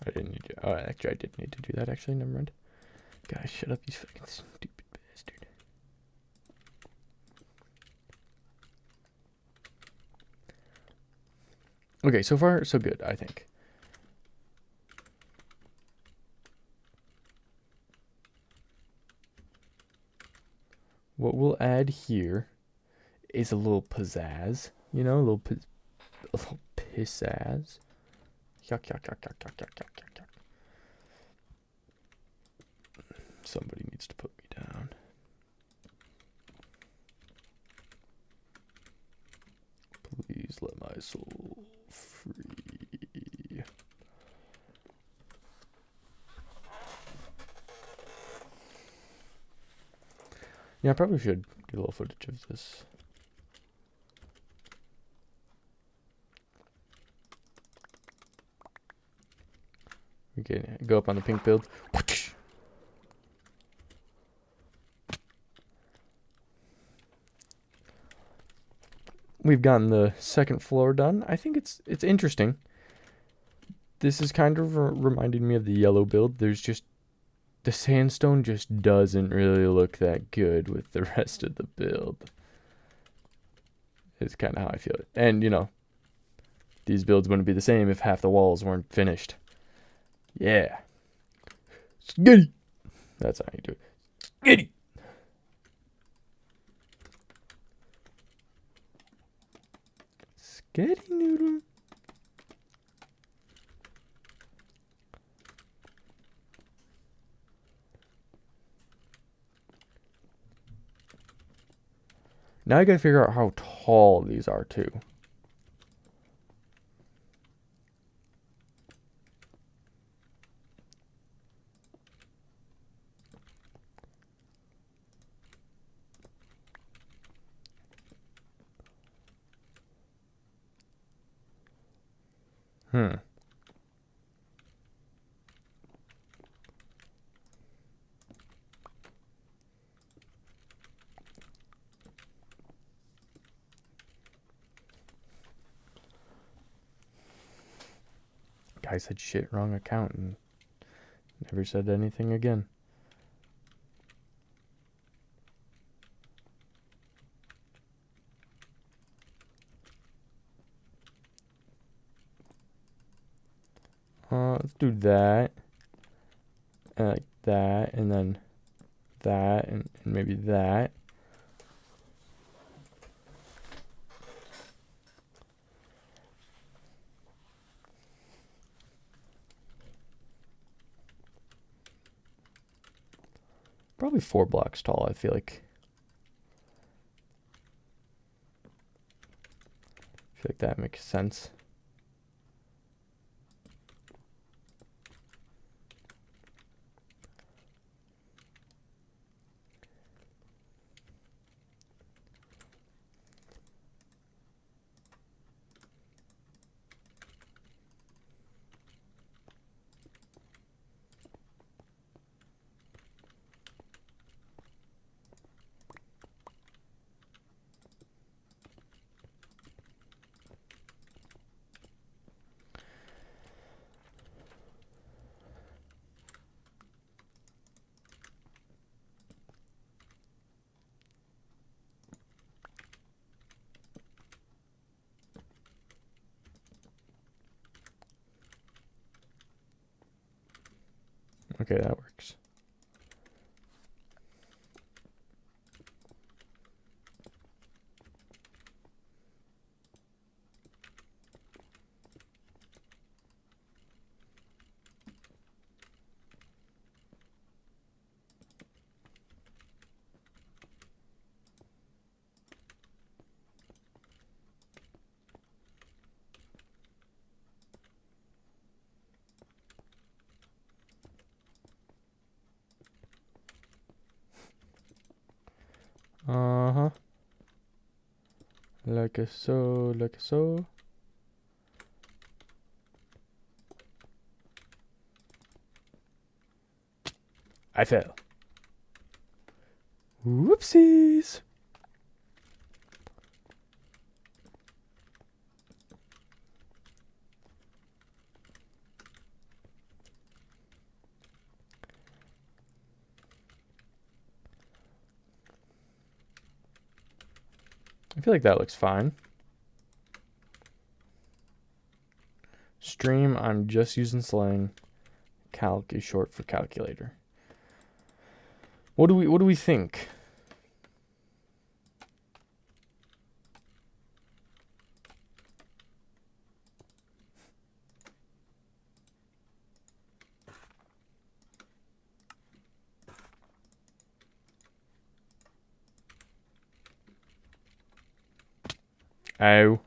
I didn't need to. Oh, actually, I did need to do that, actually. Never mind. Guys, shut up, you fucking stupid bastard. Okay, so far, so good, I think. What we'll add here is a little pizzazz, you know, a little pizzazz. Yuck, yuck, yuck, yuck, yuck, yuck, yuck, yuck, yuck. Somebody needs to put me down. Please let my soul free. Yeah, I probably should get a little footage of this. We can go up on the pink build. We've gotten the second floor done. I think it's interesting. This is kind of reminding me of the yellow build. There's just the sandstone just doesn't really look that good with the rest of the build. It's kind of how I feel it. And, you know, these builds wouldn't be the same if half the walls weren't finished. Yeah. Skitty. That's how you do it. Skitty. Skitty noodle. Now I gotta figure out how tall these are too. Hmm. Guy said shit, wrong account, and never said anything again. Let's do that. Like that, and then that, and maybe that. Probably 4 blocks tall, I feel like. I feel like that makes sense. Okay, that works. Uh-huh. Like so, like so. I fell. Whoopsies. I feel like that looks fine. Stream, I'm just using slang. Calc is short for calculator. What do we think? Oh.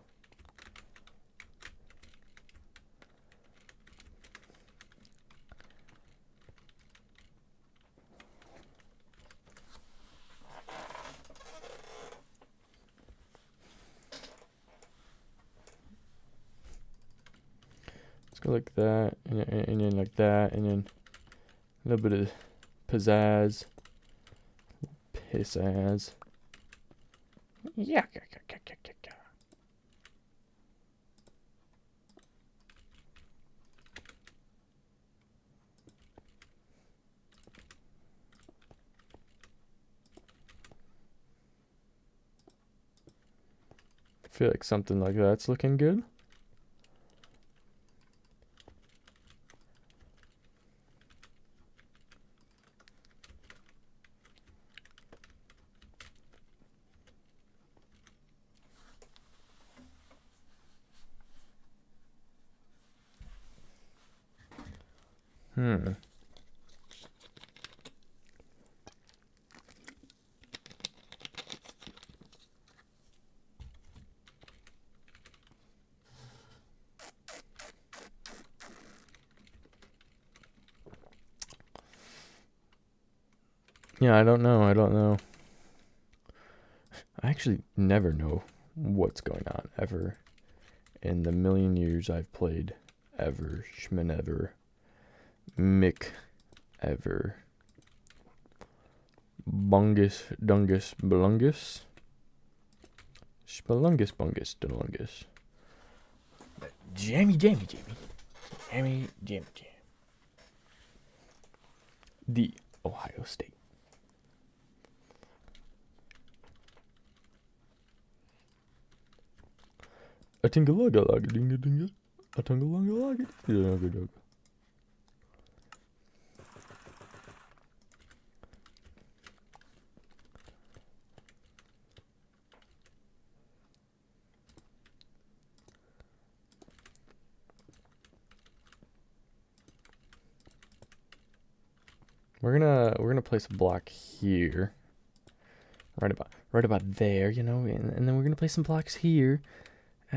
Let's go like that, and then like that, and then a little bit of pizzazz. Pizzazz. Yeah. I feel like something like that's looking good. Yeah, I don't know. I actually never know what's going on ever in the million years I've played. Ever. Schmanever. Mick. Ever. Bungus. Dungus. Belungus. Spelungus. Bungus. Dunungus. Jamie. Miami Jam Jam. The Ohio State. A tingalugga lugga dinga dinga. A tingalugga lugga dinga dinga. We're gonna place a block here, right about there, you know, and then we're gonna place some blocks here,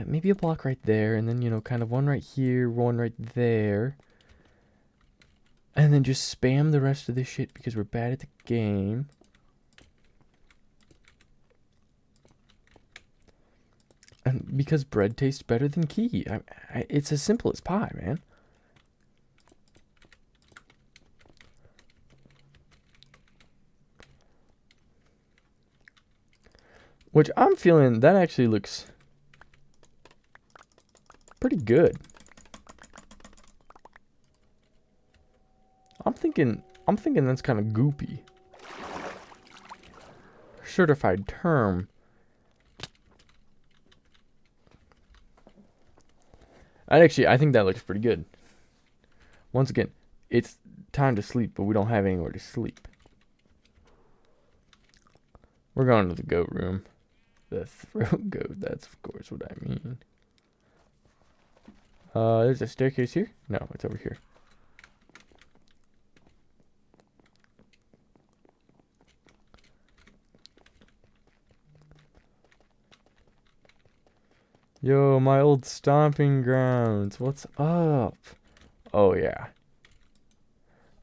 maybe a block right there, and then kind of one right here, one right there, and then just spam the rest of this shit because we're bad at the game. And because bread tastes better than key. It's as simple as pie, man. Which I'm feeling that actually looks pretty good. I'm thinking that's kind of goopy. Certified term. And actually, I think that looks pretty good. Once again, it's time to sleep, but we don't have anywhere to sleep. We're going to the goat room. The throat goat, that's of course what I mean. There's a staircase here? No, it's over here. Yo, my old stomping grounds. What's up? Oh, yeah.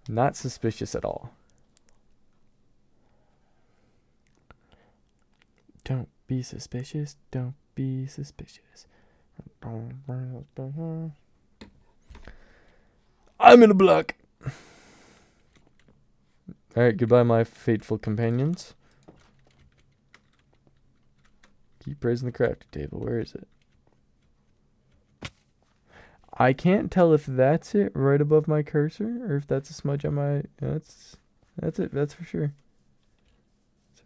Not suspicious at all. Don't be suspicious. Don't be suspicious. I'm in a block. Alright, goodbye, my fateful companions. Keep praising the crafting table. Where is it? I can't tell if that's it right above my cursor or if that's a smudge on my... That's it. That's for sure. It's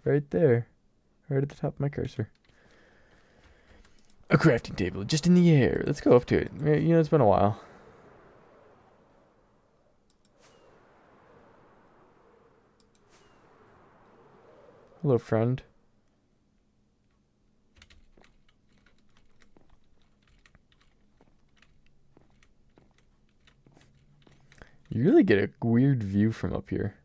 right there. Right at the top of my cursor. A crafting table just in the air. Let's go up to it. It's been a while. Hello, friend. You really get a weird view from up here.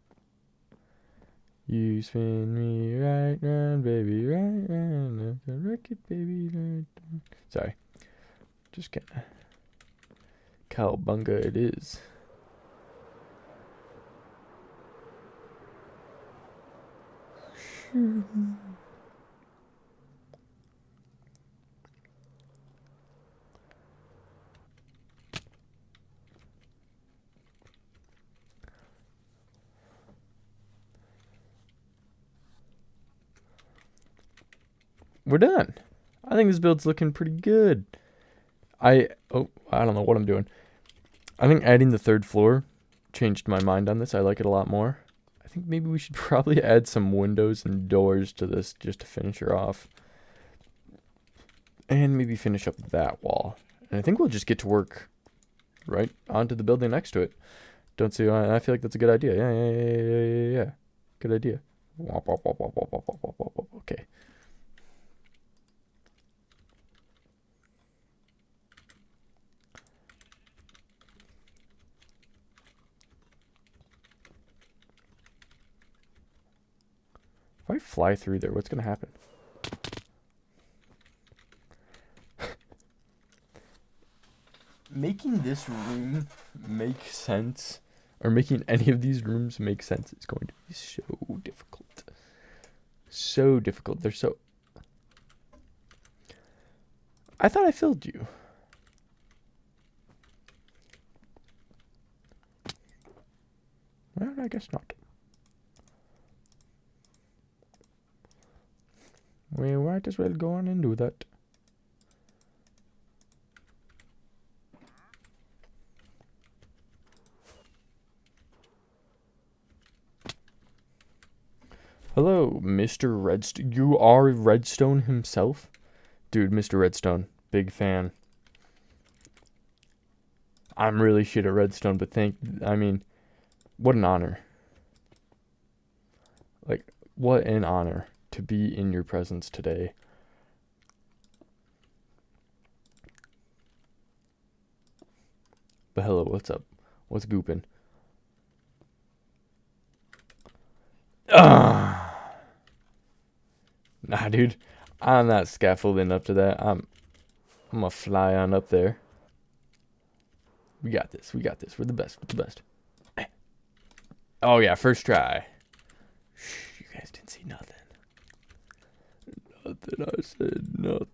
You spin me right round, baby, right round. Wreck it, baby, right round. Sorry. Just kidding. Cowabunga it is. We're done. I think this build's looking pretty good. I don't know what I'm doing. I think adding the third floor changed my mind on this. I like it a lot more. I think maybe we should probably add some windows and doors to this just to finish her off. And maybe finish up that wall. And I think we'll just get to work right onto the building next to it. Don't see why. I feel like that's a good idea. Yeah. Good idea. Okay. If I fly through there, what's going to happen? Making this room make sense, or making any of these rooms make sense, is going to be so difficult. So difficult. They're so... I thought I filled you. Well, I guess not. We might as well go on and do that. Hello, Mr. Redstone. You are Redstone himself? Dude, Mr. Redstone. Big fan. I'm really shit at Redstone, but I mean, what an honor. Like, what an honor to be in your presence today. But hello, what's up? What's gooping? Nah, dude. I'm not scaffolding up to that. I'm gonna fly on up there. We got this. We got this. We're the best. We're the best. Oh yeah, first try. Shh, you guys didn't see nothing. Nothing. I said nothing.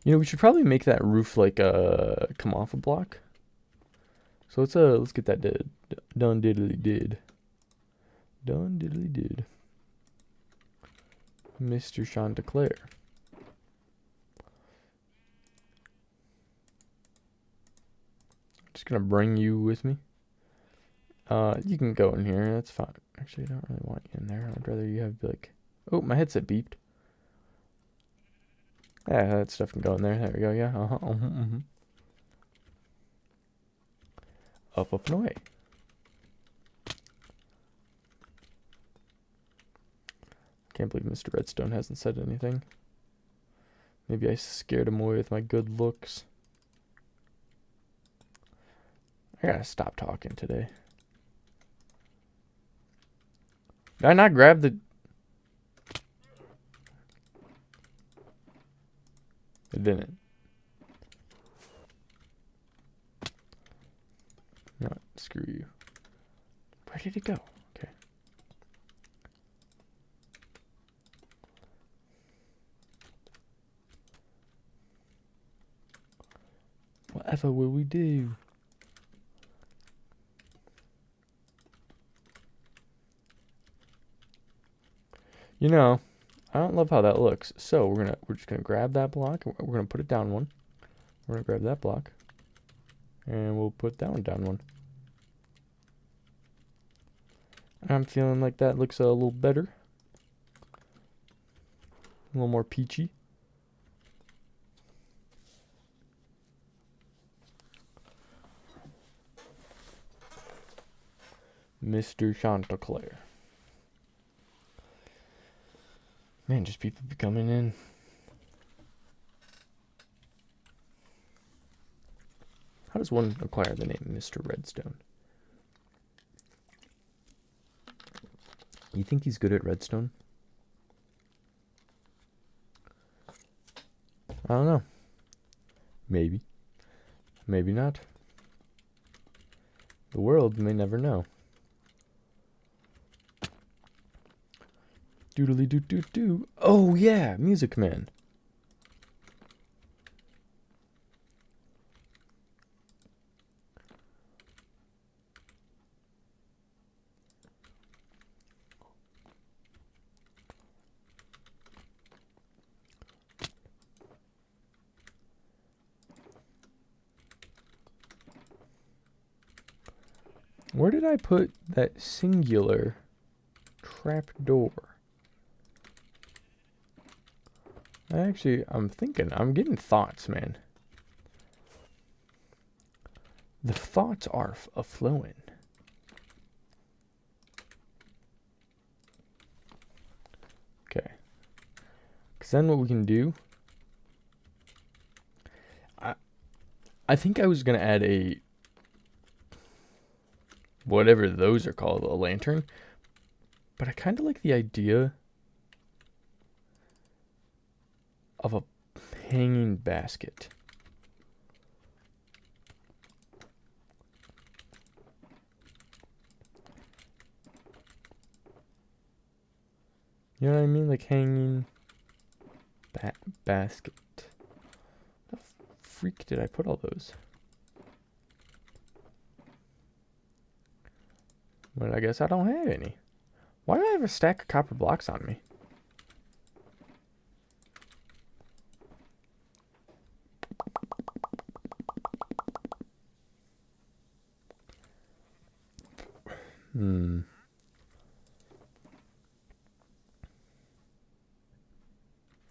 You know, we should probably make that roof like come off a block. So let's get that done diddly did. Done diddly did. Mr. Chanticleer. Just gonna bring you with me. You can go in here. That's fine. Actually, I don't really want you in there. I'd rather you have like. Oh, my headset beeped. Yeah, that stuff can go in there. There we go. Yeah. Up and away. Can't believe Mr. Redstone hasn't said anything. Maybe I scared him away with my good looks. I gotta stop talking today. Did I not grab the... I didn't. No, screw you. Where did it go? Okay. Whatever will we do? You know, I don't love how that looks. So we're just gonna grab that block. We're gonna put it down one. We're gonna grab that block, and we'll put that one down one. I'm feeling like that looks a little better, a little more peachy. Mr. Chanticleer. Man, just people be coming in. How does one acquire the name Mr. Redstone? You think he's good at redstone? I don't know. Maybe. Maybe not. The world may never know. Doodly doo doo doo. Oh yeah, Music Man. Where did I put that singular trap door? I'm thinking, I'm getting thoughts, man. The thoughts are a-flowing. Okay. Because then what we can do... I think I was going to add a... whatever those are called, a lantern. But I kind of like the idea of a hanging basket. You know what I mean? Like hanging basket. How the freak did I put all those? But I guess I don't have any. Why do I have a stack of copper blocks on me?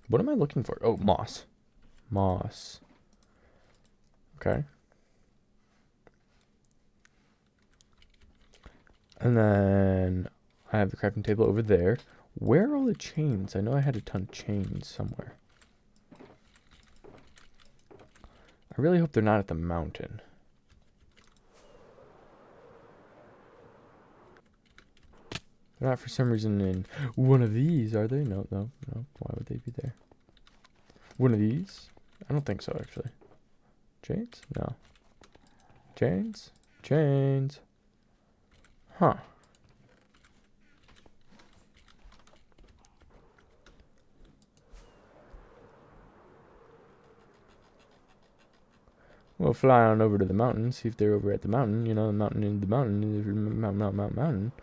What am I looking for? Oh, moss. Moss. Okay. And then I have the crafting table over there. Where are all the chains? I know I had a ton of chains somewhere. I really hope they're not at the mountain. They're not for some reason in one of these, are they? No, no, no. Why would they be there? One of these? I don't think so, actually. Chains? No. Chains? Chains. Huh. We'll fly on over to the mountain, see if they're over at the mountain. You know, the mountain in the mountain. Mountain.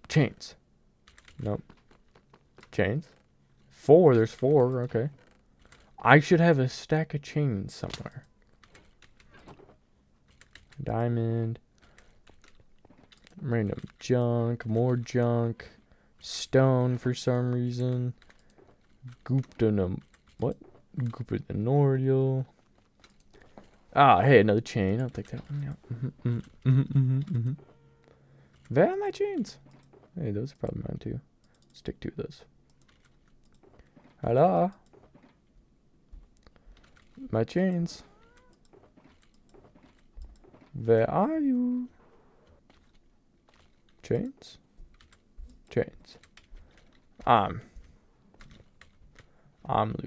Chains. Nope. Chains. 4. There's 4. Okay. I should have a stack of chains somewhere. Diamond. Random junk. More junk. Stone for some reason. Guptanum. What? Guptanorial. Ah, hey, another chain. I'll take that one. Yeah. Where are my chains? Hey, those are probably mine too. Stick to those. Hello? My chains. Where are you? Chains? Chains. I'm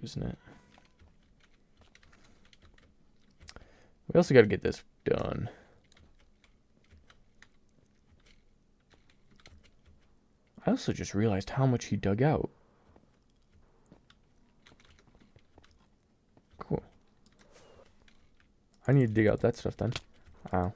losing it. We also got to get this done. I also just realized how much he dug out. Cool. I need to dig out that stuff then. Ow.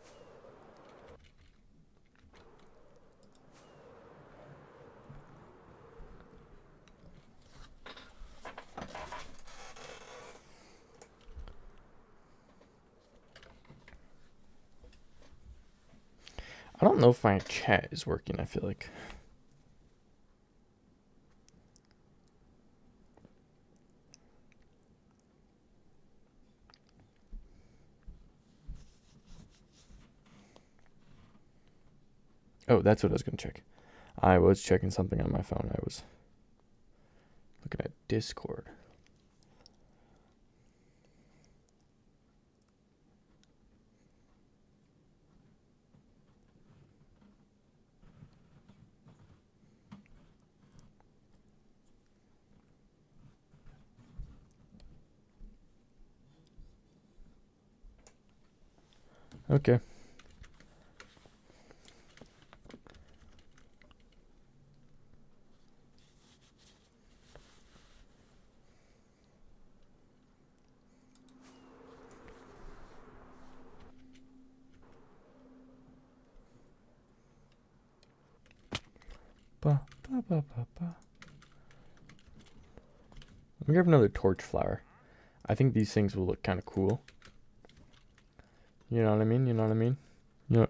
I don't know if my chat is working, I feel like. Oh, that's what I was going to check. I was checking something on my phone. I was looking at Discord. Okay. Let me grab another torch flower. I think these things will look kind of cool. You know what I mean? You know what I mean? You know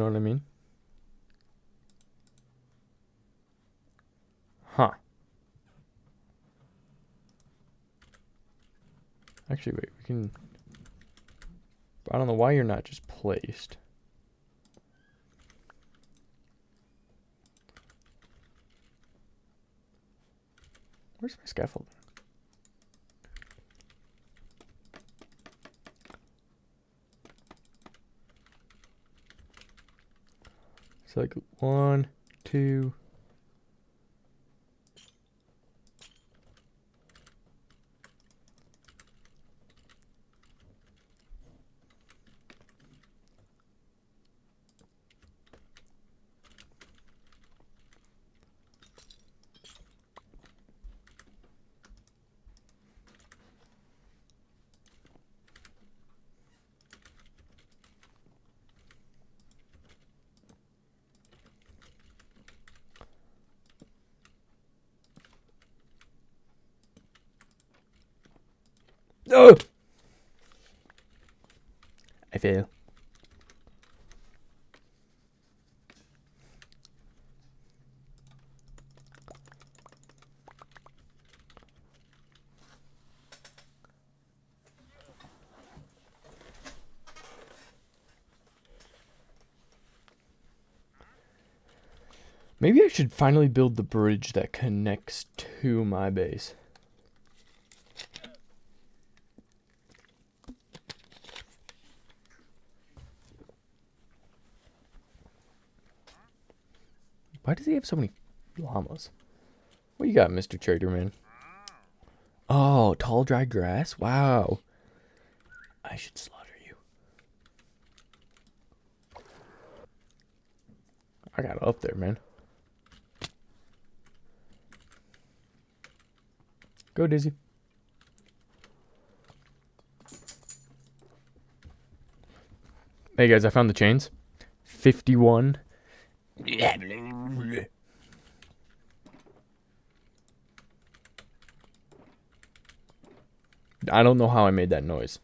what I mean? Huh. Actually, wait, we can... I don't know why you're not just placed. Where's my scaffolding? It's like 1, 2... Oh! I fail. Maybe I should finally build the bridge that connects to my base. Why does he have so many llamas? What you got, Mr. Trader Man? Oh, tall, dry grass? Wow. I should slaughter you. I got up there, man. Go, Dizzy. Hey, guys, I found the chains. 51. I don't know how I made that noise.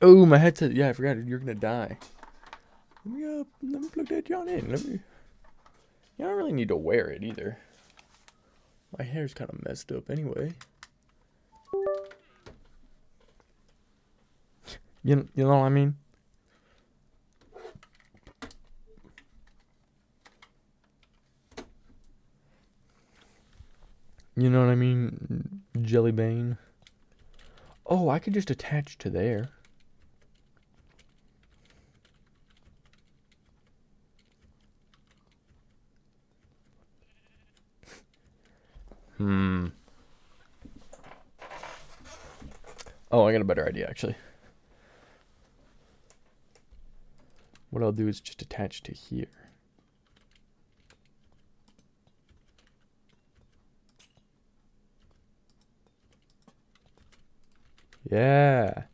Oh, my headset. Yeah, I forgot. You're gonna die. Let me plug that John in. I don't really need to wear it either. My hair's kind of messed up anyway. You know what I mean? You know what I mean? Jellybane. Oh, I could just attach to there. Oh, I got a better idea, actually. What I'll do is just attach to here. Yeah.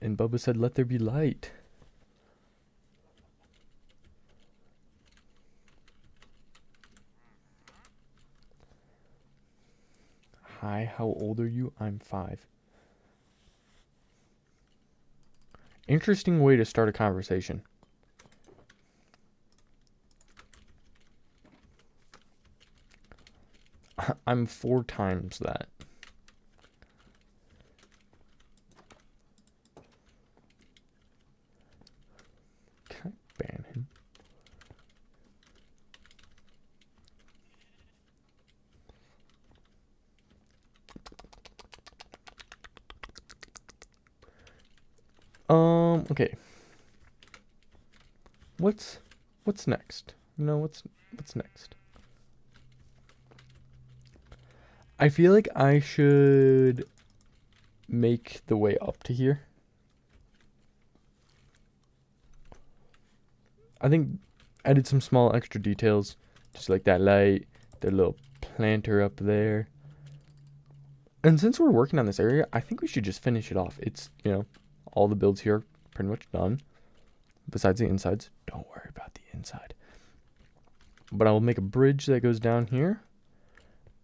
And Bubba said, let there be light. Hi, how old are you? I'm 5. Interesting way to start a conversation. I'm 4 times that. Can I ban him? Okay. What's next? You know, what's next? I feel like I should make the way up to here. I think I did some small extra details, just like that light, the little planter up there. And since we're working on this area, I think we should just finish it off. It's, you know, all the builds here are pretty much done. Besides the insides. Don't worry about the inside. But I will make a bridge that goes down here.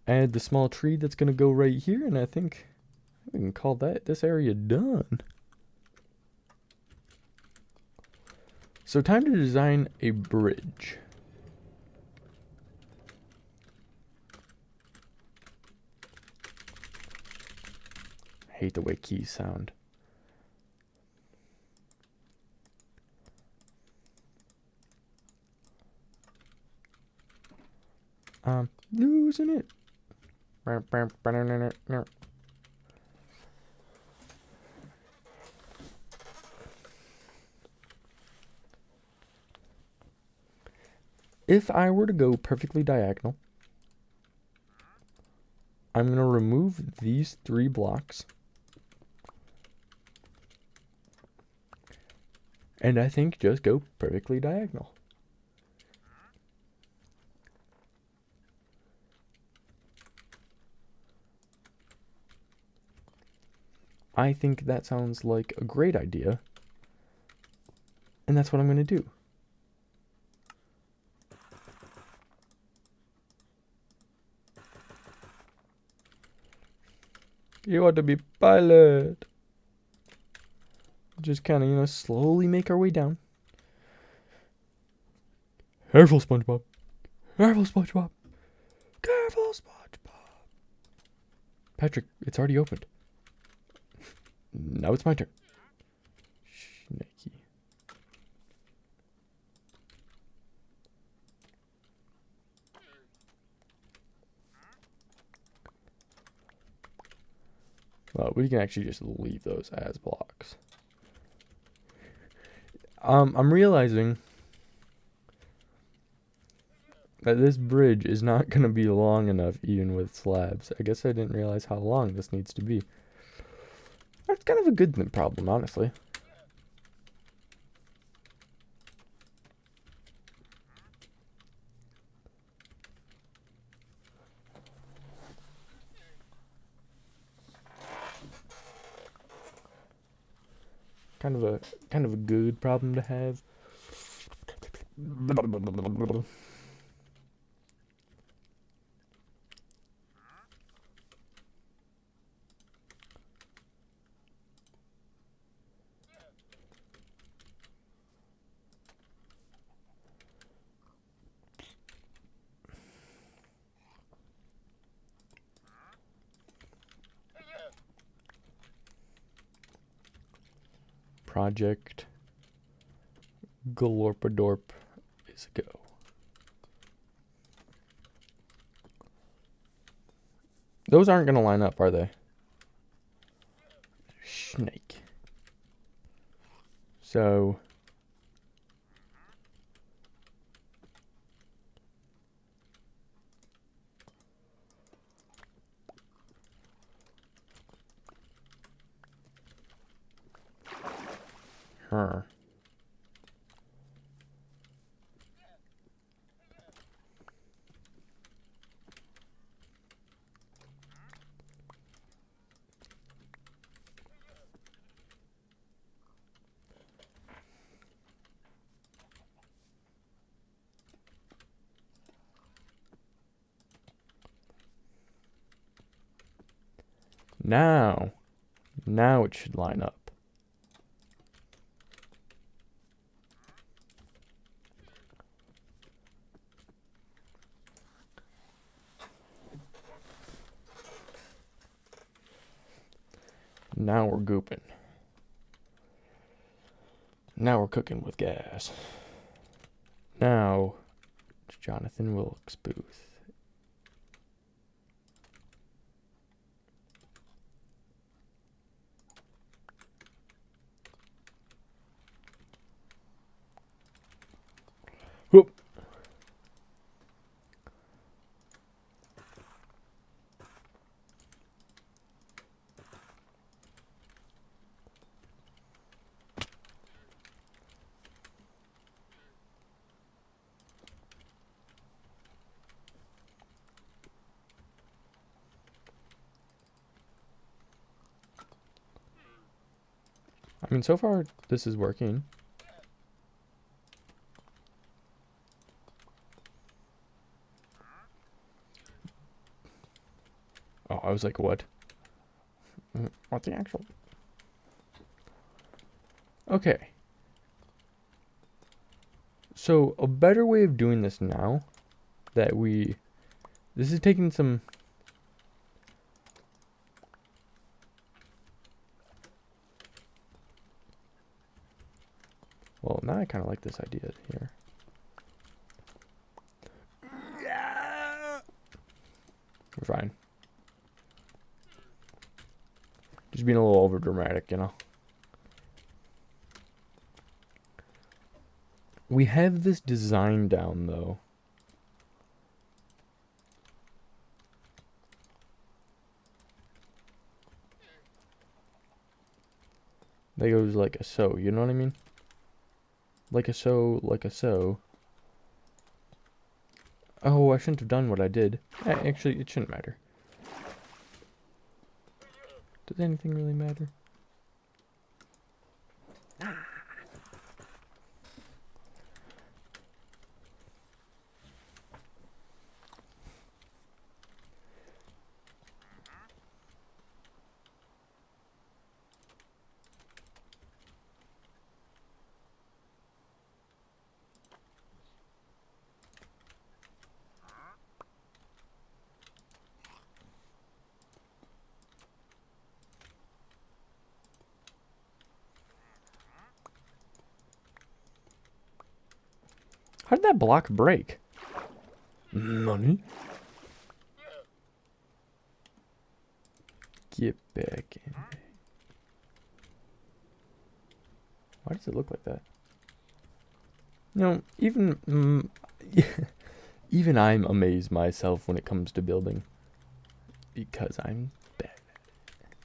Add the small tree that's going to go right here. And I think we can call this area done. So time to design a bridge. I hate the way keys sound. I'm losing it. If I were to go perfectly diagonal, I'm going to remove these 3 blocks. And I think just go perfectly diagonal. I think that sounds like a great idea. And that's what I'm going to do. You want to be pilot. Just kind of, slowly make our way down. Careful, SpongeBob. Careful, SpongeBob. Careful, SpongeBob. Patrick, it's already opened. Now it's my turn. Snaky. Well, we can actually just leave those as blocks. I'm realizing that this bridge is not going to be long enough even with slabs. I guess I didn't realize how long this needs to be. That's kind of a good problem, honestly. Kind of a good problem to have. Project Galorpadorp is a go. Those aren't going to line up, are they? Snake. So... Huh. Now it should line up. Now we're gooping. Now we're cooking with gas. Now it's Jonathan Wilkes Booth. Whoop. I mean, so far this is working. Oh, I was like, what? What's the actual? Okay. So, a better way of doing this now that this is taking some... Well, now I kind of like this idea here. We're fine. Just being a little over dramatic, We have this design down, though. That goes like a so, you know what I mean? Like a so, like a so. Oh, I shouldn't have done what I did. Actually, it shouldn't matter. Does anything really matter? How did that block break? Money. Get back in. Why does it look like that? You know, even I'm amazed myself when it comes to building. Because I'm bad at it.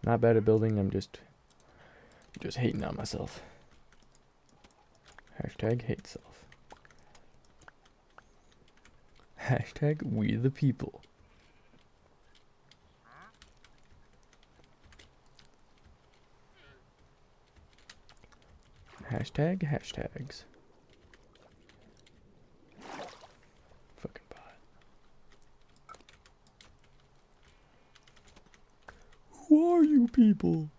Not bad at building, I'm just hating on myself. Hashtag hate self. Hashtag we the people. Hashtag hashtags. Fucking bot. Who are you people?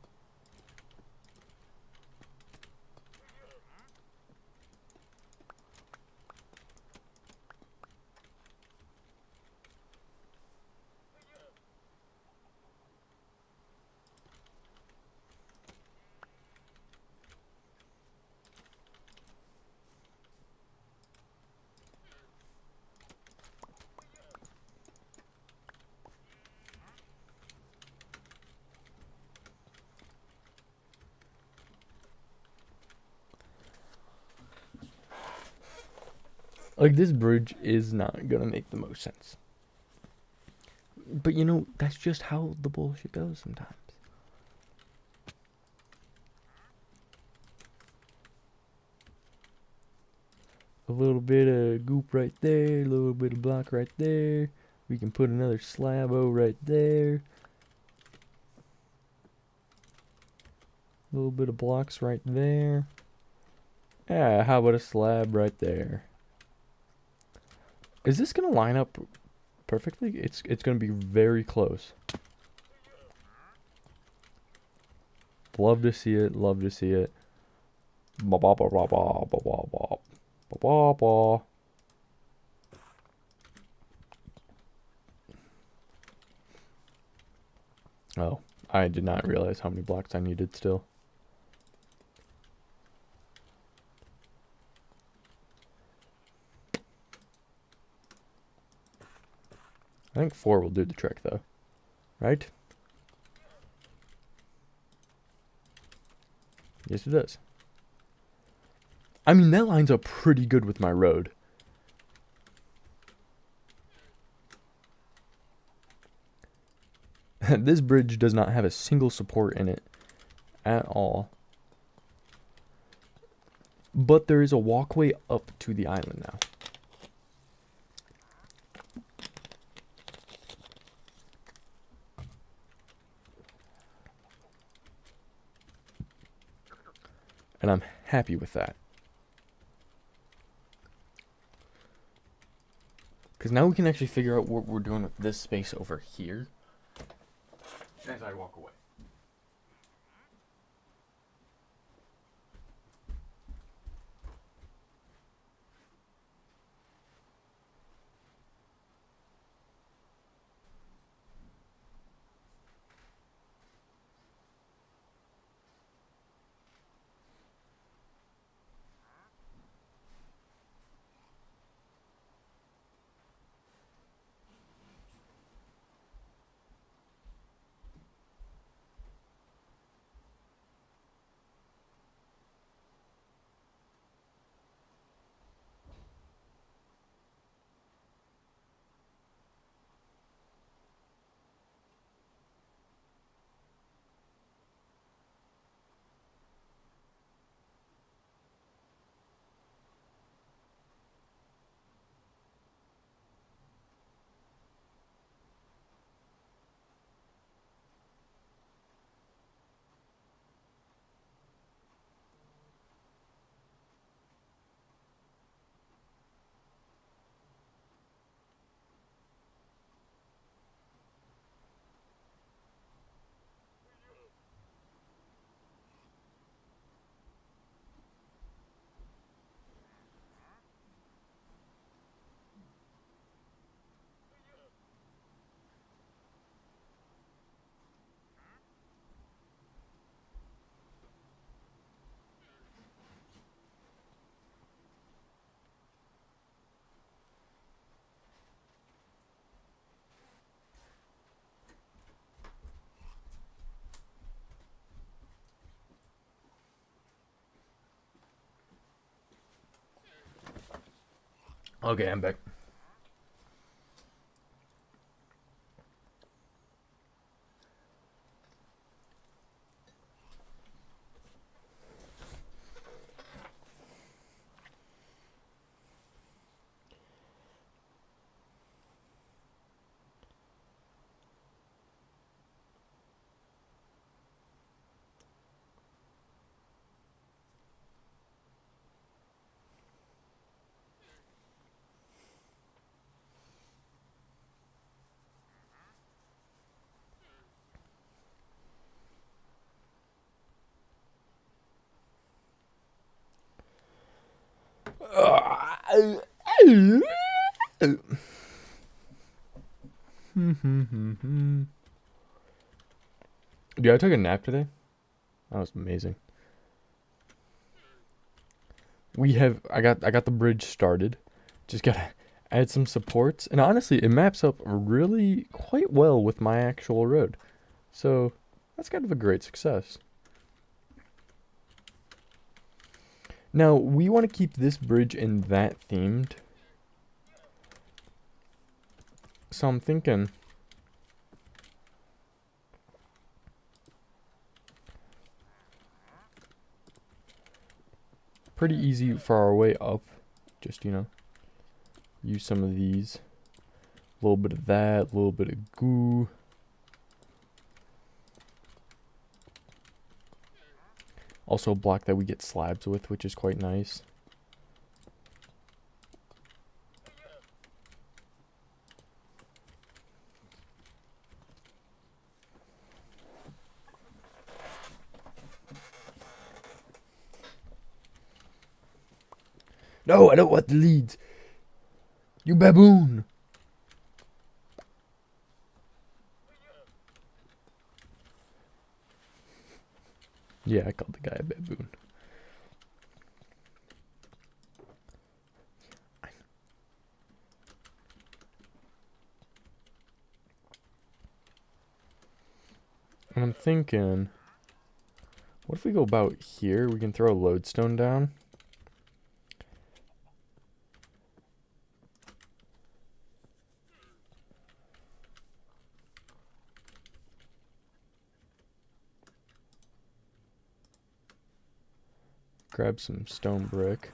Like, this bridge is not gonna make the most sense. But you know, that's just how the bullshit goes sometimes. A little bit of goop right there, a little bit of block right there. We can put another slabo right there. A little bit of blocks right there. Yeah, how about a slab right there? Is this gonna line up perfectly? It's gonna be very close. Love to see it. Love to see it. Ba ba ba ba ba ba ba ba ba ba. Oh, I did not realize how many blocks I needed still. I think 4 will do the trick though. Right? Yes, it does. I mean, that lines up pretty good with my road. This bridge does not have a single support in it at all. But there is a walkway up to the island now. And I'm happy with that. Because now we can actually figure out what we're doing with this space over here. As I walk away. Okay, I'm back. Yeah, I took a nap today. That was amazing. I got the bridge started. Just gotta add some supports, and honestly, it maps up really quite well with my actual road. So that's kind of a great success. Now we want to keep this bridge in that themed. So I'm thinking pretty easy for our way up. Just, use some of these. A little bit of that, a little bit of goo. Also a block that we get slabs with, which is quite nice. No, I don't want the leads. You baboon. Yeah, I called the guy a baboon. And I'm thinking, what if we go about here? We can throw a lodestone down. Grab some stone brick.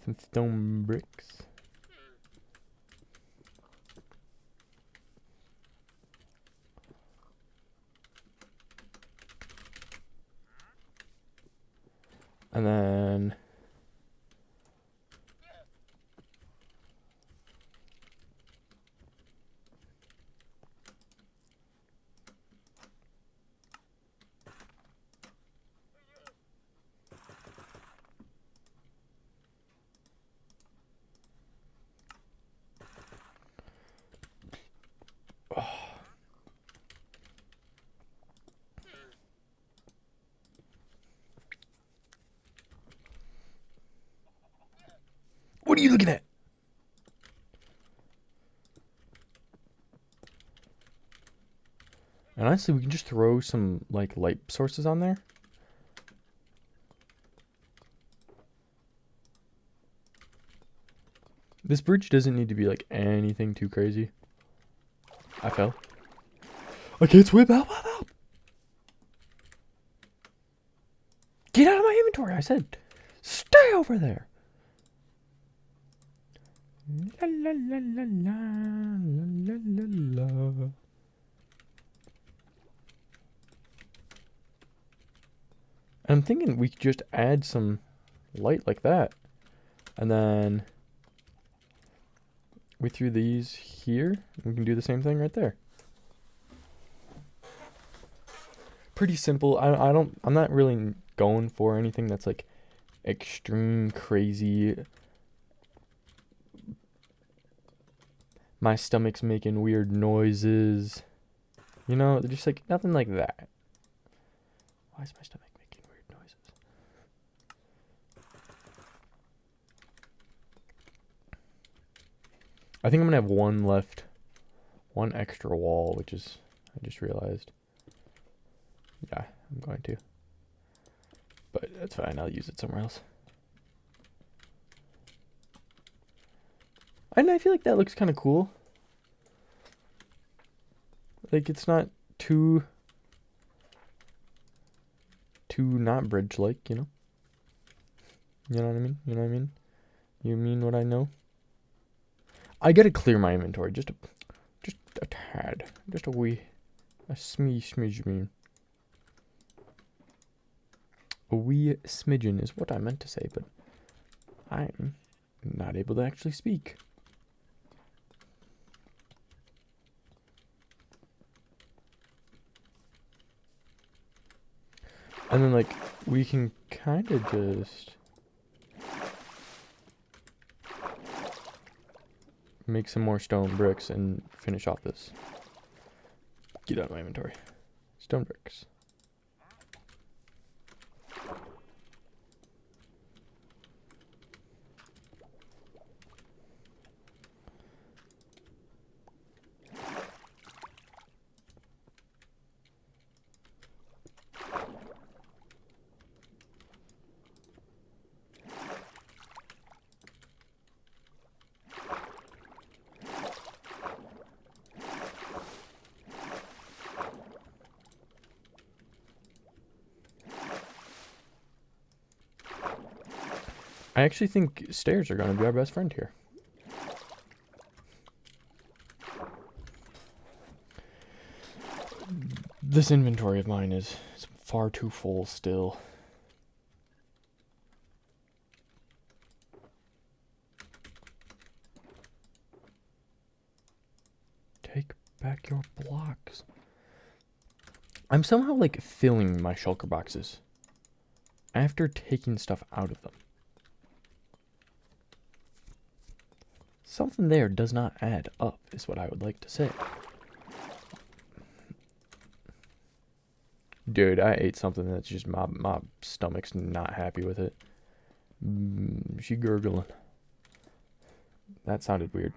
Some stone bricks. And then what are you looking at? And honestly, we can just throw some like light sources on there. This bridge doesn't need to be like anything too crazy. I fell. I can't swim. Help, help, help. Get out of my inventory. I said, stay over there. La la la la la la la la. I'm thinking we could just add some light like that. And then we threw these here. We can do the same thing right there. Pretty simple. I'm not really going for anything that's like extreme crazy. My stomach's making weird noises. Just like nothing like that. Why is my stomach making weird noises? I think I'm gonna have one left. One extra wall, which is, I just realized. Yeah, I'm going to. But that's fine, I'll use it somewhere else. And I feel like that looks kind of cool. Like, it's not too not bridge-like, you know? You know what I mean? You know what I mean? You mean what I know? I gotta clear my inventory just a tad. Just a smidgen. A wee smidgen is what I meant to say, but I'm not able to actually speak. And then, like, we can kind of just make some more stone bricks and finish off this. Get out of my inventory. Stone bricks. I actually think stairs are going to be our best friend here. This inventory of mine is far too full still. Take back your blocks. I'm somehow like filling my shulker boxes after taking stuff out of them. Something there does not add up, is what I would like to say. Dude, I ate something that's just my stomach's not happy with it. She gurgling. That sounded weird.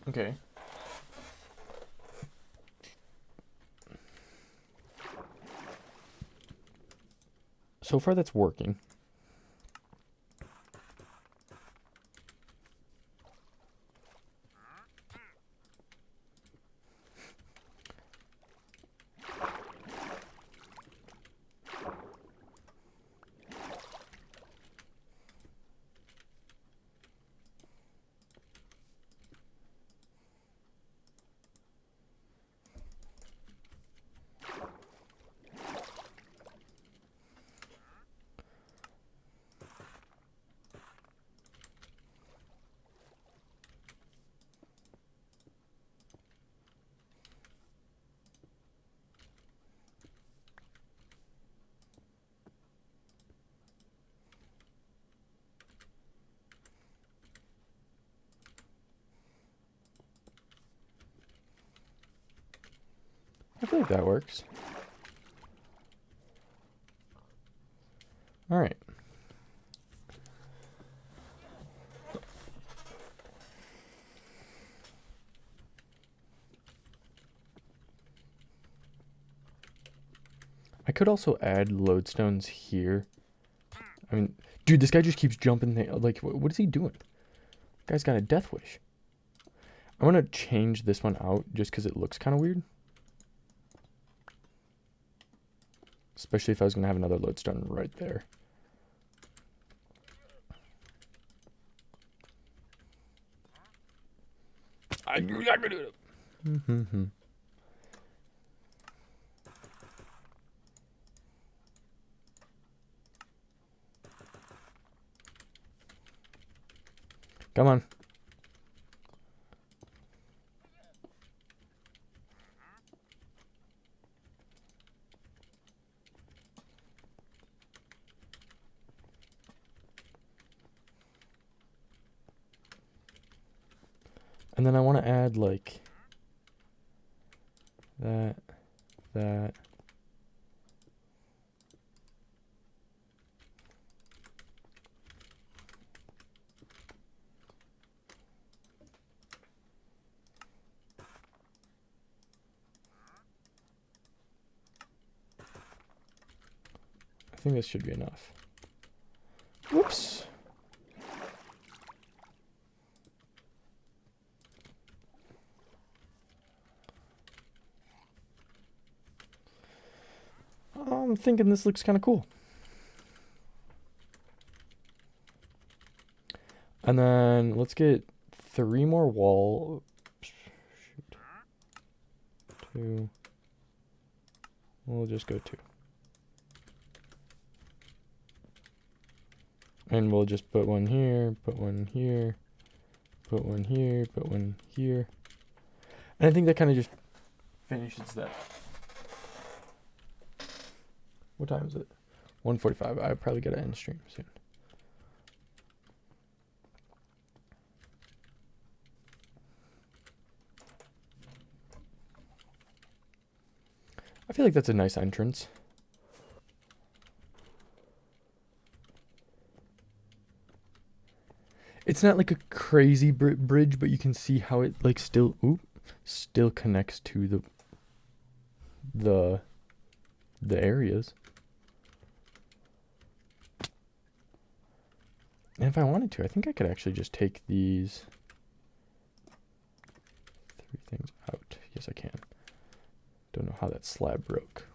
Okay. So far that's working. I feel like that works. All right. I could also add lodestones here. I mean, dude, this guy just keeps jumping there. Like, what is he doing? Guy's got a death wish. I want to change this one out just because it looks kind of weird. Especially if I was going to have another lodestone right there. I'm not gonna do it. Come on. And then I want to add like that. I think this should be enough. Whoops. I'm thinking this looks kind of cool. And then let's get 3 more wall. Shoot. 2. We'll just go 2. And we'll just put one here, put one here, put one here, put one here. And I think that kind of just finishes that. What time is it? 1:45. I probably gotta end stream soon. I feel like that's a nice entrance. It's not like a crazy bridge, but you can see how it like still connects to the areas. And if I wanted to, I think I could actually just take these 3 things out. Yes, I can. Don't know how that slab broke.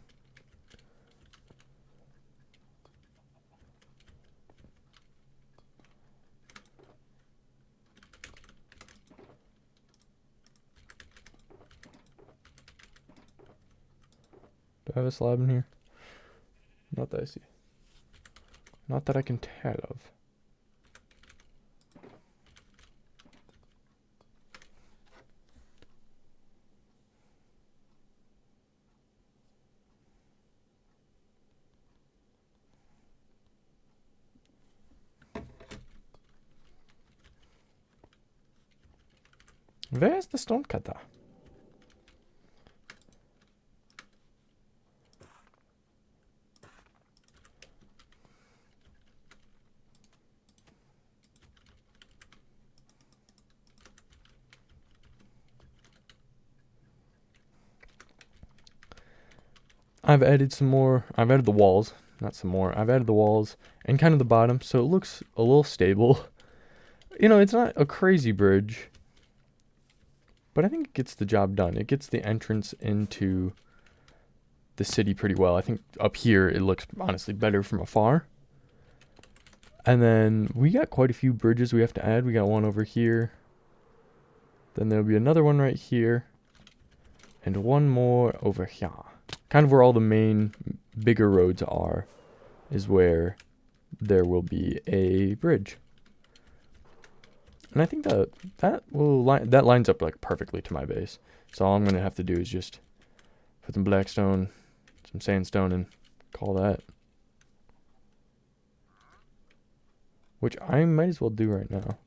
Do I have a slab in here? Not that I see. Not that I can tell of. Where's the stone cutter? I've added some more. I've added the walls, not some more. I've added the walls and kind of the bottom, so it looks a little stable. You know, it's not a crazy bridge, but I think it gets the job done. It gets the entrance into the city pretty well. I think up here it looks honestly better from afar. And then we got quite a few bridges we have to add. We got one over here. Then there'll be another one right here. And one more over here. Kind of where all the main bigger roads are is where there will be a bridge. And I think that lines up like perfectly to my base. So all I'm going to have to do is just put some blackstone, some sandstone, and call that. Which I might as well do right now.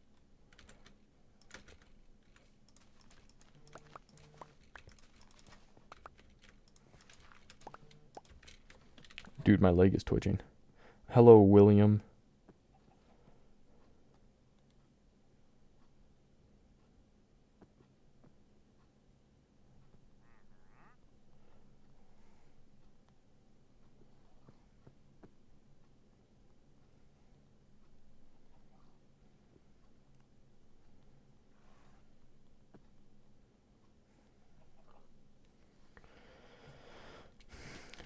Dude, my leg is twitching. Hello, William.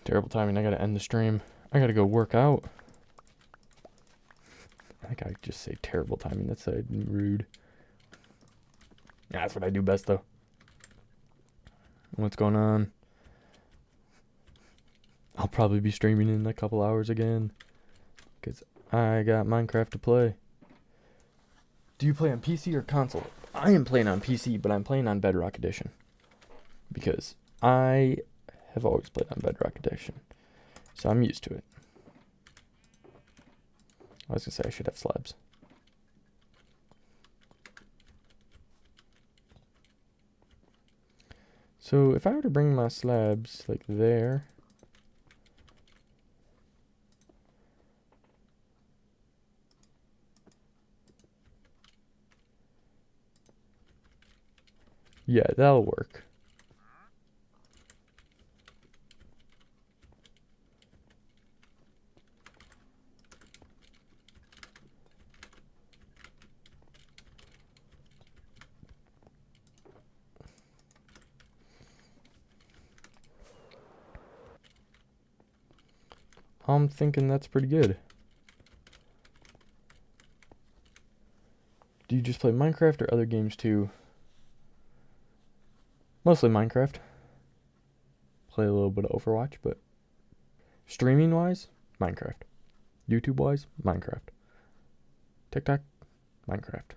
Terrible timing. I gotta end the stream. I gotta go work out. I think I just say terrible timing. That's rude. Yeah, that's what I do best, though. What's going on? I'll probably be streaming in a couple hours again, because I got Minecraft to play. Do you play on PC or console? I am playing on PC, but I'm playing on Bedrock Edition, because I have always played on Bedrock Edition, so I'm used to it. I was gonna say I should have slabs. So if I were to bring my slabs like there. Yeah, that'll work. I'm thinking that's pretty good. Do you just play Minecraft or other games too? Mostly Minecraft. Play a little bit of Overwatch, but streaming wise, Minecraft. YouTube wise, Minecraft. TikTok, Minecraft.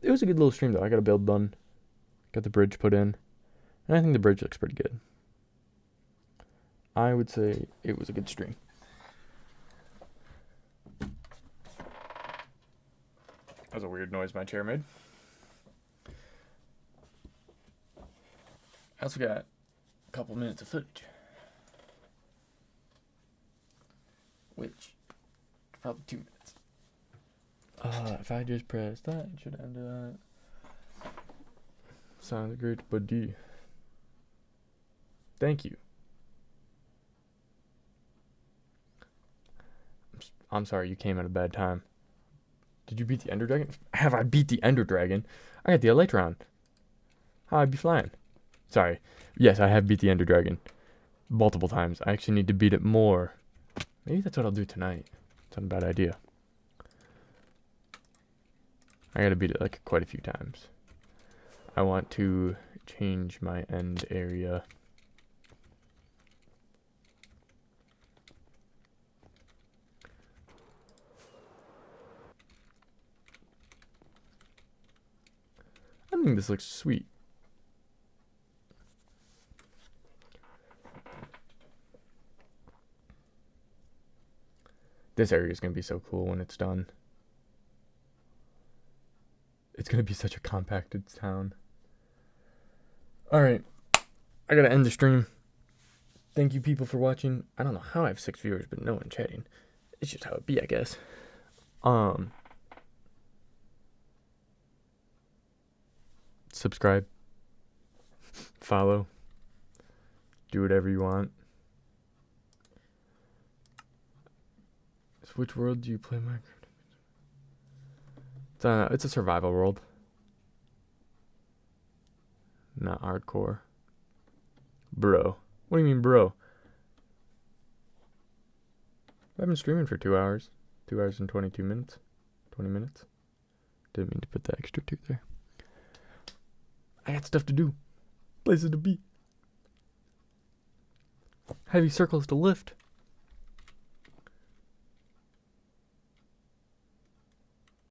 It was a good little stream though. I got a build done. Got the bridge put in. And I think the bridge looks pretty good. I would say it was a good stream. That was a weird noise my chair made. I also got a couple minutes of footage. Which, probably 2 minutes. If I just press that, it should end at sounds great, buddy. Thank you. I'm sorry you came at a bad time. Did you beat the Ender Dragon? Have I beat the Ender Dragon? I got the Elytron. How I be flying? Sorry. Yes, I have beat the Ender Dragon. Multiple times. I actually need to beat it more. Maybe that's what I'll do tonight. It's not a bad idea. I gotta beat it like quite a few times. I want to change my end area. I think this looks sweet. This area is going to be so cool when it's done. It's going to be such a compacted town. Alright. I got to end the stream. Thank you people for watching. I don't know how I have 6 viewers, but no one chatting. It's just how it be, I guess. Subscribe. Follow. Do whatever you want. So which world do you play Minecraft? It's a survival world. Not hardcore. Bro. What do you mean, bro? I've been streaming for 2 hours. 2 hours and 22 minutes. 20 minutes. Didn't mean to put that extra 2 there. I got stuff to do. Places to be. Heavy circles to lift.